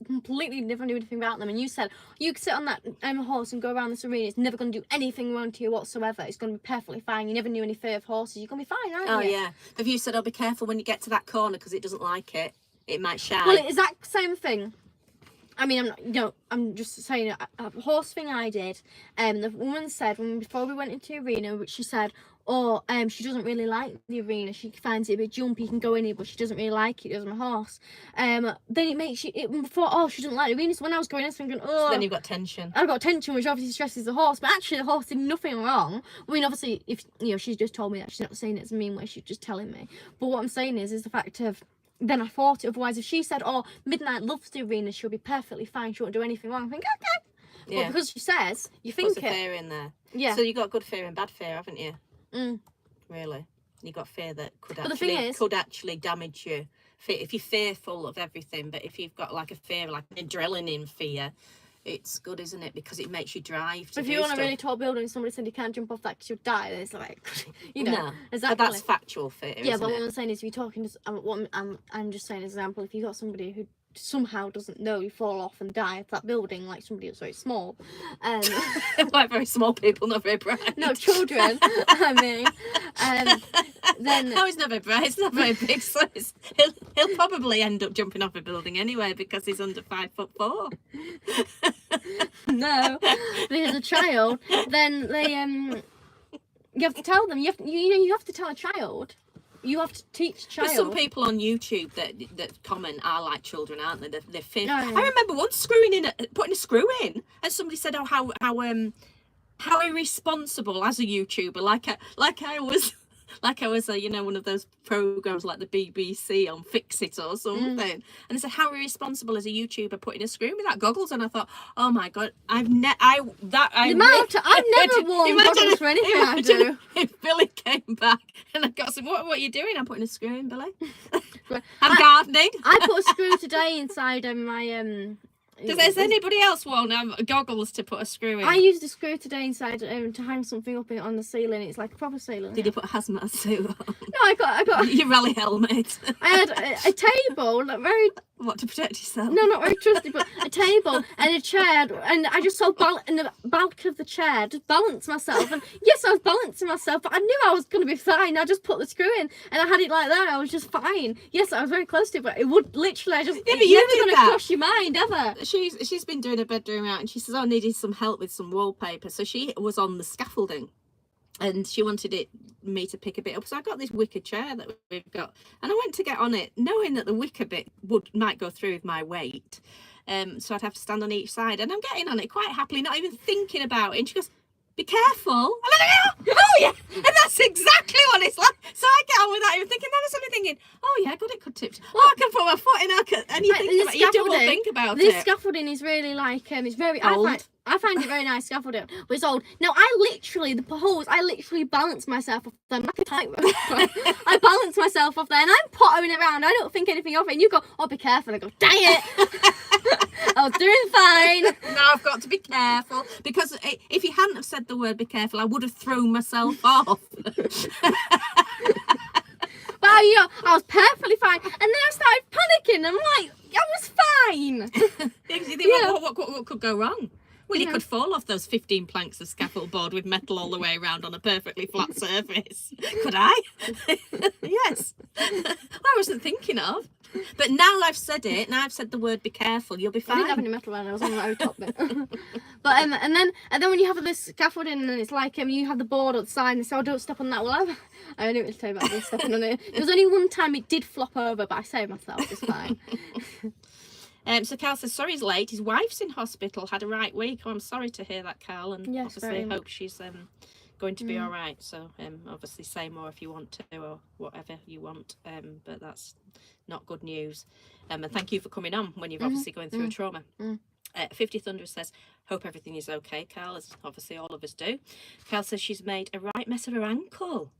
completely never knew anything about them, and you said you could sit on that horse and go around this arena, it's never going to do anything wrong to you whatsoever, it's going to be perfectly fine, you never knew any fear of horses, you're going to be fine, aren't you? Oh yeah. If you said, "Oh, be careful when you get to that corner because it doesn't like it, it might shine." Well, it's that same thing. I mean, I'm just saying a horse thing I did. The woman said before we went into the arena, which she said, she doesn't really like the arena. She finds it a bit jumpy. You can go in it, but she doesn't really like it. Does my horse. Then it makes you. She doesn't like the arena. So when I was going in, I was thinking, So then you've got tension. I've got tension, which obviously stresses the horse. But actually, the horse did nothing wrong. I mean, obviously, if you know, she's just told me that, she's not saying it as a mean way. She's just telling me. But what I'm saying is the fact of. Then I thought, otherwise, if she said, "Oh, Midnight loves the arena, she'll be perfectly fine, she won't do anything wrong," I think, okay. Yeah. But because she says, you think Puts a fear in there. Yeah. So you got good fear and bad fear, haven't you? Really? You got fear that could actually damage you. If you're fearful of everything, but if you've got like a fear, like an adrenaline fear, it's good, isn't it? Because it makes you drive to if you're on a really tall building and somebody said you can't jump off that because you'll die, then it's like, you know. No, exactly. But that's factual fear, yeah, isn't but it? what I'm saying is, if you're talking to, I'm just saying, as an example, if you got somebody who somehow doesn't know, you fall off and die off that building, like somebody that's very small. Like very small people, not very bright. No, children, I mean. Then no, he's not very bright, he's not very big, so he'll probably end up jumping off a building anyway because he's under 5'4". No, but as a child, then they you have to tell them. You have to tell a child. You have to teach a child. But some people on YouTube that comment are like children, aren't they? They're fearful. Oh, yeah. I remember once putting a screw in, and somebody said, "Oh, how irresponsible as a YouTuber, like I was." like I was, one of those programs like the BBC on Fix It or something. And they said, how irresponsible is a YouTuber putting a screw in without goggles? And I thought, oh my God, I've never worn goggles for anything I do. If Billy came back and I got some, what are you doing? I'm putting a screw in, Billy. I'm gardening. I put a screw today inside my Does anybody else want goggles to put a screw in? I used a screw today inside to hang something up on the ceiling. It's like a proper ceiling. Did you put a hazmat suit on? No, I got your rally helmet. I had a table, very. What, to protect yourself? No, not very trusty, but a table and a chair, and I just saw in the back of the chair, just balance myself. And yes, I was balancing myself, but I knew I was going to be fine. I just put the screw in, and I had it like that. I was just fine. Yes, I was very close to it, but it would literally, it's never going to cross your mind ever. She's been doing her bedroom out, and she says, I needed some help with some wallpaper. So she was on the scaffolding. And she wanted me to pick a bit up, so I got this wicker chair that we've got, and I went to get on it, knowing that the wicker bit might go through with my weight, so I'd have to stand on each side. And I'm getting on it quite happily, not even thinking about it. And she goes, "Be careful!" And I go, "Oh yeah!" And that's exactly what it's like. So I get on without even thinking. Then I started thinking, "Oh yeah, God, it could tip. Oh, I can put my foot in. And you double think about it. This scaffolding is really like it's very old. I find it very nice scaffolding, but it's old. Now, I literally balance myself off there. I balance myself off there, and I'm pottering around. I don't think anything of it. And you go, "Oh, be careful." I go, "Dang it." I was doing fine. Now I've got to be careful, because if you hadn't have said the word "be careful," I would have thrown myself off. Well, I was perfectly fine. And then I started panicking. I'm like, I was fine. You think, what could go wrong? Well, you could fall off those 15 planks of scaffold board with metal all the way around on a perfectly flat surface. Could I? Yes. I wasn't thinking of. But now I've said it, now I've said the word "be careful," you'll be fine. I didn't have any metal around, I was on the very top bit. But and then when you have this scaffolding, and it's like you have the board at the side, and so don't step on that. Well, I didn't really tell you about this stepping on it. There was only one time it did flop over, but I saved myself. It's fine. So Carl says, sorry he's late. His wife's in hospital, had a right week. Oh, I'm sorry to hear that, Carl, and yes, obviously hope she's going to be all right. So obviously say more if you want to, or whatever you want, but that's not good news. And thank you for coming on when you're obviously going through a trauma. 50 Thunder says, hope everything is okay, Carl, as obviously all of us do. Carl says she's made a right mess of her ankle.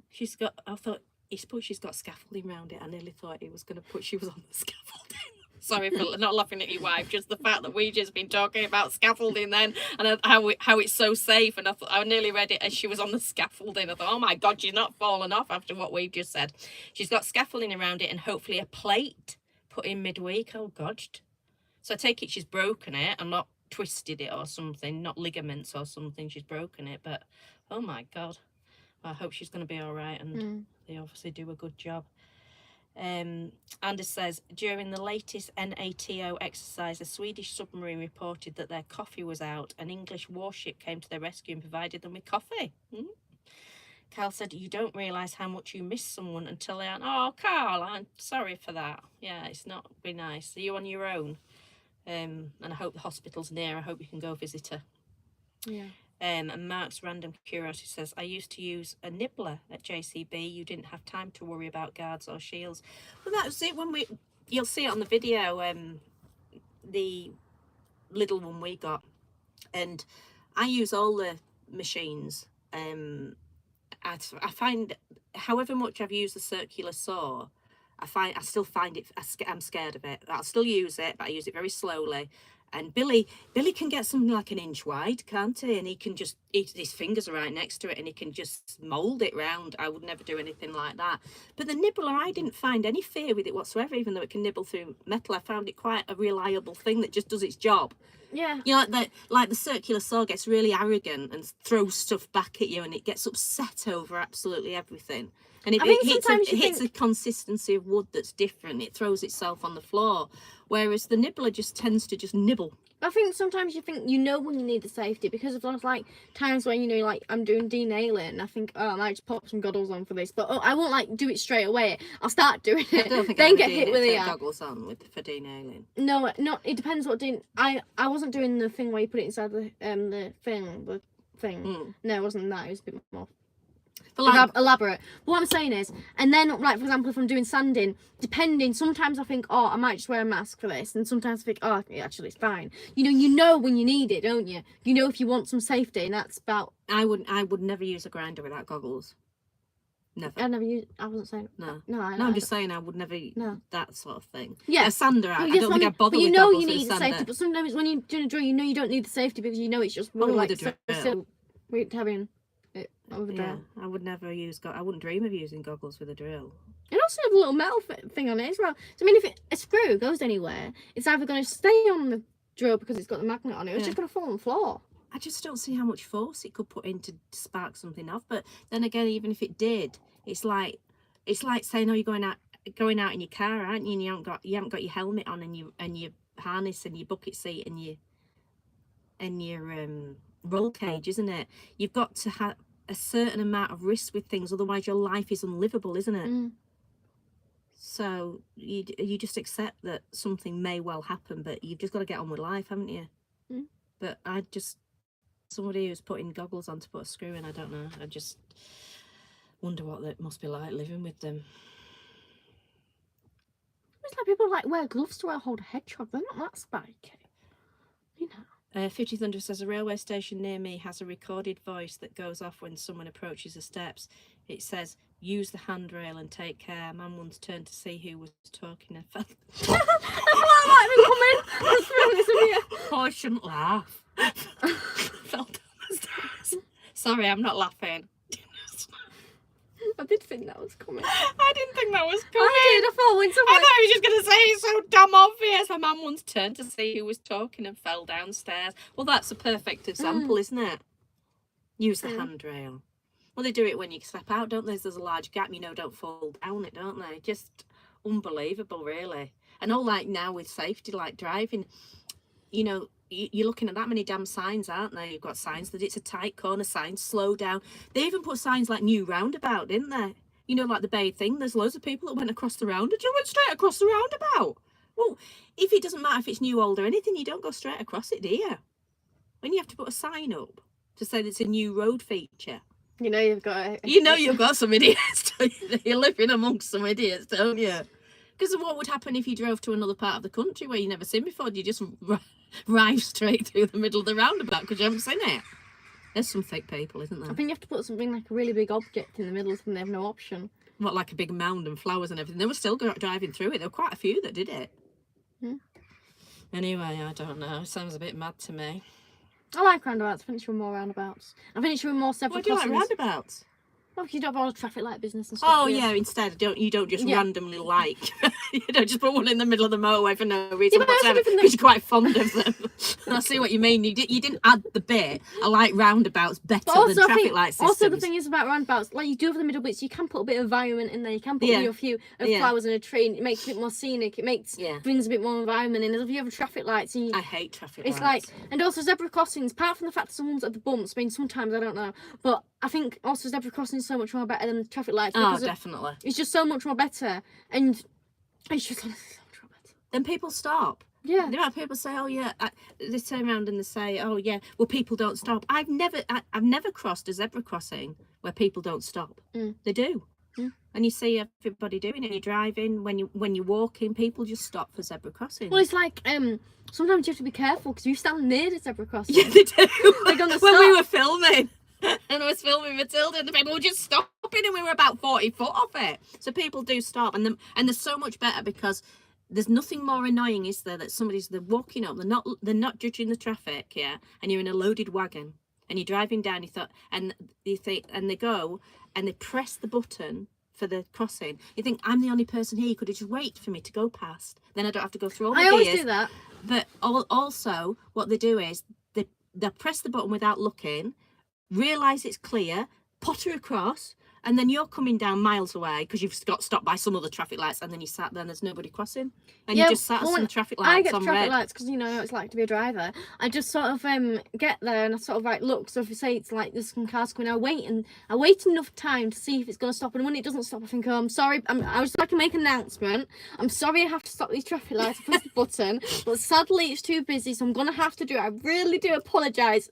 She's got, I thought he's put, she's got scaffolding around it. I nearly thought he was going to put, she was on the scaffolding. Sorry for not laughing at your wife, just the fact that we just been talking about scaffolding then, and how it's so safe, and I nearly read it as she was on the scaffolding. I thought, oh my God, she's not fallen off after what we've just said. She's got scaffolding around it and hopefully a plate put in midweek. Oh God. So I take it she's broken it and not twisted it or something, not ligaments or something, she's broken it, but oh my God. Well, I hope she's going to be all right, and they obviously do a good job. Anders says, during the latest NATO exercise, a Swedish submarine reported that their coffee was out. An English warship came to their rescue and provided them with coffee. Carl said, you don't realise how much you miss someone until they aren't. Oh, Carl, I'm sorry for that. Yeah, it's not very nice. Are you on your own? And I hope the hospital's near. I hope you can go visit her. Yeah. And Mark's random curiosity says, I used to use a nibbler at JCB. You didn't have time to worry about guards or shields. Well, that was it. You'll see it on the video, the little one we got. And I use all the machines. I find, however much I've used the circular saw, I still find it, I'm scared of it. I'll still use it, but I use it very slowly. And Billy can get something like an inch wide, can't he? And he can just, his fingers are right next to it, and he can just mould it round. I would never do anything like that. But the nibbler, I didn't find any fear with it whatsoever, even though it can nibble through metal. I found it quite a reliable thing that just does its job. Yeah. You know, like the circular saw gets really arrogant and throws stuff back at you, and it gets upset over absolutely everything. And it hits a consistency of wood that's different. It throws itself on the floor. Whereas the nibbler just tends to just nibble. I think sometimes you think you know when you need the safety, because of those like times when, you know, like I'm doing denailing and I think, oh, I might just pop some goggles on for this, but I won't like do it straight away. I'll start doing it, I don't think then get hit with it. Goggles on for denailing. No, not. It depends what I wasn't doing the thing where you put it inside the thing. No, it wasn't that. It was a bit more But like, elaborate. But what I'm saying is, and then like for example, if I'm doing sanding, depending, sometimes I think, oh, I might just wear a mask for this, and sometimes I think, oh, actually it's fine. You know when you need it, don't you? You know if you want some safety, and that's about. I would never use a grinder without goggles. Never. I wasn't saying. No. I'm just saying I would never. No. That sort of thing. Yeah. A sander. I Yes, don't think I'd bother but with you goggles need with a the sander. safety, but sometimes when you're doing a drill, you know you don't need the safety because you know it's just really like so having it over there. I would never use. I wouldn't dream of using goggles with a drill. It also has a little metal thing on it as well. So I mean, if a screw goes anywhere, it's either going to stay on the drill because it's got the magnet on it, or it's just going to fall on the floor. I just don't see how much force it could put in to spark something off. But then again, even if it did, it's like saying, oh, you're going out in your car, aren't you? And you haven't got your helmet on and your harness and your bucket seat and your roll cage, isn't it? You've got to have a certain amount of risk with things, otherwise your life is unlivable, isn't it? So you just accept that something may well happen, but you've just got to get on with life, haven't you? But somebody who's putting goggles on to put a screw in, I don't know. I just wonder what it must be like living with them. It's like people like wear gloves to hold a hedgehog. They're not that spiky, you know. 50 Thunder says a railway station near me has a recorded voice that goes off when someone approaches the steps. It says, use the handrail and take care. Man once turned to see who was talking and fell. Oh, I shouldn't laugh. Fell down the stairs. Sorry, I'm not laughing. I did think that was coming. I didn't think that was coming. I thought when someone... I thought he was just going to say it's so damn obvious. A man once turned to see who was talking and fell downstairs. Well, that's a perfect example, isn't it? Use the handrail. Well, they do it when you step out, don't they? There's a large gap, don't fall down it, don't they? Just unbelievable, really. And all like now with safety, like driving, you're looking at that many damn signs, aren't they? You've got signs that it's a tight corner, signs slow down. They even put signs like new roundabout, didn't they? Like the Bay thing, there's loads of people that went across the roundabout. You went straight across the roundabout. Well, if it doesn't matter if it's new, old or anything, you don't go straight across it, do you? When you have to put a sign up to say that it's a new road feature. You've got... You've got some idiots. You're living amongst some idiots, don't you? Because what would happen if you drove to another part of the country where you've never seen before? Do you just drive straight through the middle of the roundabout because you haven't seen it? There's some thick people, isn't there? I think you have to put something like a really big object in the middle and they have no option. What, like a big mound and flowers and everything? They were still driving through it. There were quite a few that did it. Anyway, I don't know. It sounds a bit mad to me. I like roundabouts. I think with more roundabouts. I think with more several crossings. Why do you like roundabouts? Well, because you don't have all the traffic light business and stuff. Oh, yeah, instead, you don't just randomly like. You don't just put one in the middle of the motorway for no reason whatsoever, because you're quite fond of them. I see what you mean. You didn't add the bit, I like roundabouts better than traffic light systems. Also, the thing is about roundabouts, like you do have the middle bits, you can put a bit of environment in there. You can put a few flowers and a tree, and it makes it a bit more scenic. It brings a bit more environment in. If you have traffic lights, I hate traffic lights. It's like, and also zebra crossings, apart from the fact that someone's at the bumps, I mean, sometimes, I don't know, but I think also zebra crossings is so much more better than the traffic lights. Oh, definitely. It's just so much more better, and it's just so much more better. Then people stop. Yeah. The amount of people say, oh yeah, they turn around and they say, oh yeah, well people don't stop. I've never crossed a zebra crossing where people don't stop. They do. And you see everybody doing it. You're driving, when you're walking, people just stop for zebra crossings. Well, it's like sometimes you have to be careful because you stand near the zebra crossing. Yeah, they do. Like on the when stop. we were filming. And I was filming Matilda and the people were just stopping and we were about 40 foot off it. So people do stop, and they're so much better because there's nothing more annoying, is there, that they're walking up, they're not judging the traffic, and you're in a loaded wagon and you're driving down, and they go and they press the button for the crossing. You think, I'm the only person here, you could have just wait for me to go past, then I don't have to go through all the gears. I always do that. But also what they do is they press the button without looking, realise it's clear, potter across, and then you're coming down miles away because you've got stopped by some other traffic lights, and then you sat there and there's nobody crossing, and you just sat at some traffic lights. I get on traffic red. lights because I know it's like to be a driver. I just sort of get there and I sort of like look. So if you say it's like there's some cars coming, I wait enough time to see if it's going to stop, and when it doesn't stop, I think, oh, I'm sorry. I was like to make an announcement. I'm sorry I have to stop these traffic lights. I press the button, but sadly it's too busy, so I'm going to have to do it. I really do apologise.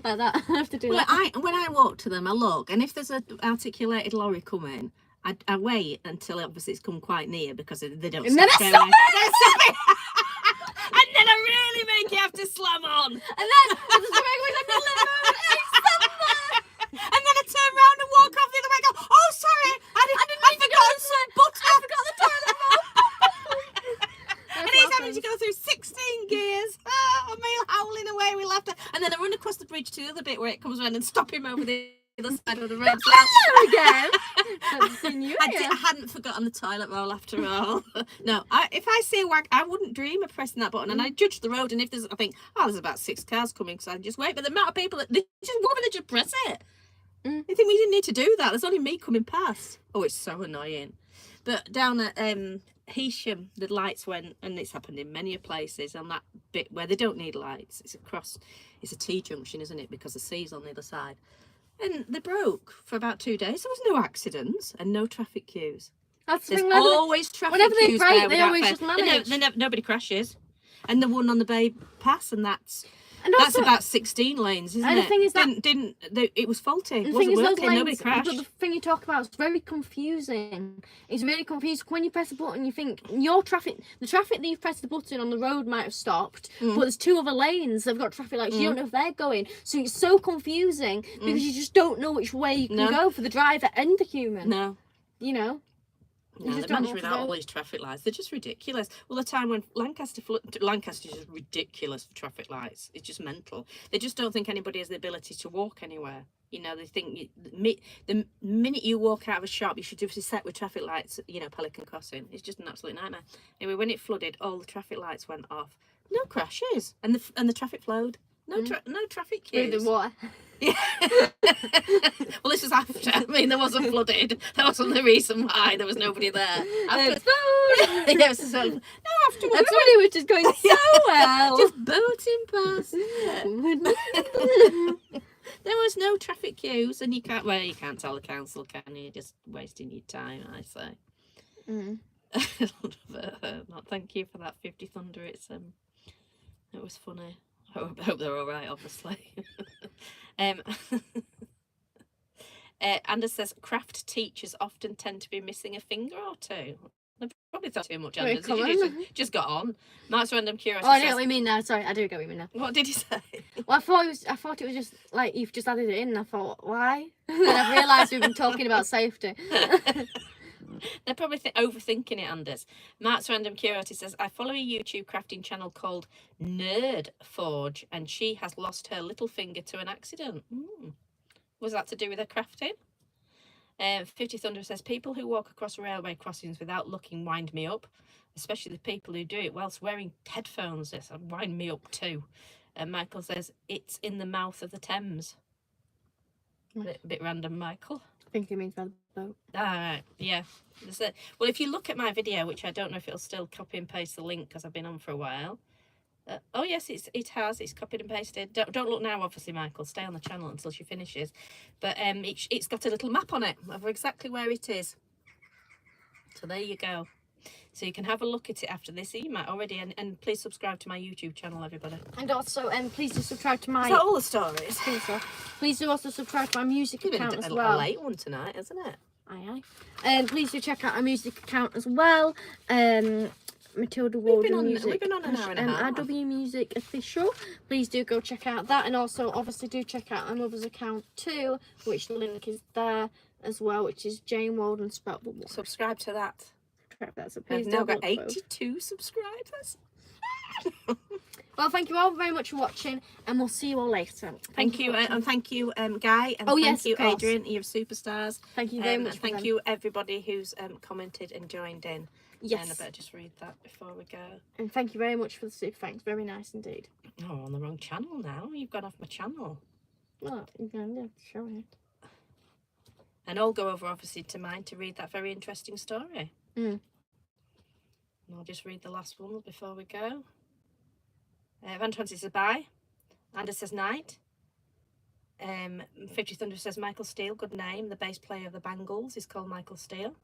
like that. I have to do Well, that. when I walk to them, I look, and if there's an articulated lorry coming, I wait until obviously it's come quite near because they don't And then stop I straight away. stop Then stop it. And then I really make you have to slam on. And then there's a very quick middle of the road. It's somewhere. And then I turn round and walk off the other way and go, oh, sorry, I forgot some butter. I forgot the toilet roll. And he's having to go through 16 gears. Oh, me howling away with laughter. And then I run across the bridge to the other bit where it comes around and stop him over the other side of the road. Hello again. Haven't seen you here. I hadn't forgotten the toilet roll after all. No, if I see a wag, I wouldn't dream of pressing that button. And I judge the road. And if there's, I think, oh, there's about 6 cars coming, so I just wait. But the amount of people that they just press it. Mm. I think we didn't need to do that. There's only me coming past. Oh, it's so annoying. But down at Heysham, the lights went, and it's happened in many places on that bit where they don't need lights. It's a T-junction, isn't it? Because the C's on the other side. And they broke for about 2 days. There was no accidents and no traffic queues. That's the There's thing. always traffic whenever they queues break, there they without always fail. just manage. Nobody crashes. And the one on the Bay Pass, and that's also, about 16 lanes, isn't and it? the thing is that it was faulty. the It thing wasn't is, those working. Nobody lanes, crashed. but the thing you talk about is very confusing. It's really confusing. When you press a button, you think the traffic that you've pressed the button on the road might have stopped, but there's 2 other lanes that've got traffic lights. You don't know if they're going. So it's so confusing because you just don't know which way you can go for the driver and the human. No. You know? No, they manage without all these traffic lights. They're just ridiculous. Well, the time when Lancaster's just ridiculous for traffic lights. It's just mental. They just don't think anybody has the ability to walk anywhere. You know, they think the minute you walk out of a shop, you should just be set with traffic lights, you know, Pelican Crossing. It's just an absolute nightmare. Anyway, when it flooded, all the traffic lights went off. No crashes. And the traffic flowed. No traffic queues. With the water. Yeah. Well, this was after. I mean, there wasn't flooded. That wasn't the reason why there was nobody there. Afterwards, yes, so, no, afterwards, everybody was just going so well. just boating past. There was no traffic queues, and you can't tell the council, can you? Just wasting your time, I say. Not thank you for that 50 Thunder. It was funny. I hope they're all right, obviously. Anders says craft teachers often tend to be missing a finger or two. They probably thought too much. Anders, just got on. Mark's random curiosity. Oh, I know what you mean now. Sorry, I do get what you mean now. What did he say? Well, I thought it was just like you've just added it in. And I thought, why? And then I realised we've been talking about safety. They're probably overthinking it, Anders. Mark's random curiosity says, I follow a YouTube crafting channel called Nerd Forge, and she has lost her little finger to an accident. Was that to do with her crafting? 50 Thunder says, people who walk across railway crossings without looking wind me up, especially the people who do it whilst wearing headphones. This wind me up too. And Michael says, it's in the mouth of the Thames. Bit random, Michael. I think he means by the boat. Right, yeah. Well, if you look at my video, which I don't know if it'll still copy and paste the link because I've been on for a while. Oh yes, it has. It's copied and pasted. Don't look now, obviously, Michael. Stay on the channel until she finishes. But it's got a little map on it of exactly where it is. So there you go. So you can have a look at it after this. You might already, and please subscribe to my YouTube channel, everybody. And also, please do subscribe to my. Is that all the stories? I think so. Please do also subscribe to my music account as well. A late one tonight, isn't it? Aye. Please do check out our music account as well. Matilda Walden Music. We've been on an hour and a half. RW Music Official. Please do go check out that, and also obviously do check out our mother's account too, which the link is there as well, which is Jane Walden spelled with one. Subscribe to that. So I've now got 82 subscribers. Well, thank you all very much for watching, and we'll see you all later. Thank you, and thank you, Guy, and thank you, Adrian. You're superstars. Thank you very much. Thank you, everybody who's commented and joined in. Yes. And I better just read that before we go. And thank you very much for the super thanks. Very nice indeed. Oh, on the wrong channel now. You've gone off my channel. Well, you can show it. And I'll go over obviously to mine to read that very interesting story. And I'll just read the last one before we go. Van Twenty says bye. Anders says night. 50 Thunder says Michael Steele, good name. The bass player of the Bangles is called Michael Steele.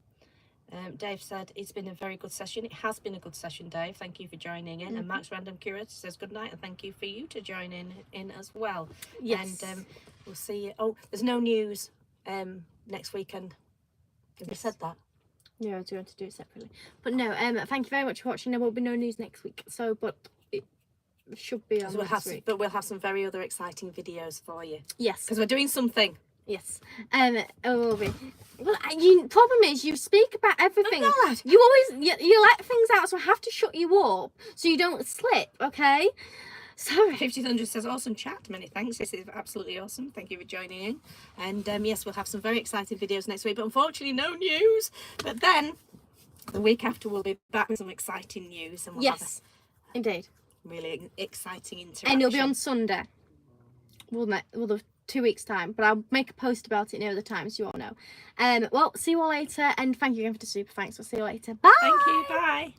Dave said it's been a very good session. It has been a good session, Dave. Thank you for joining in. And Max Random Curator says good night and thank you for you to join in as well. Yes. And we'll see you. Oh, there's no news next weekend. Have we said that? No, I was going to do it separately. But no, thank you very much for watching. There will be no news next week. So, but it should be on next week. But we'll have some very other exciting videos for you. Yes. Because we're doing something. Yes. It will be. Well, problem is you speak about everything. I'm not. You always you let things out, so I have to shut you up so you don't slip. Okay. Sorry. 5000 says awesome chat. Many thanks. This is absolutely awesome. Thank you for joining in. And yes, we'll have some very exciting videos next week. But unfortunately, no news. But then the week after, we'll be back with some exciting news, and we'll have indeed, really exciting interaction. and it'll be on Sunday. Well, the 2 weeks time, but I'll make a post about it near the time so you all know. Well, see you all later, and thank you again for the super thanks. We'll see you later. Bye. Thank you. Bye.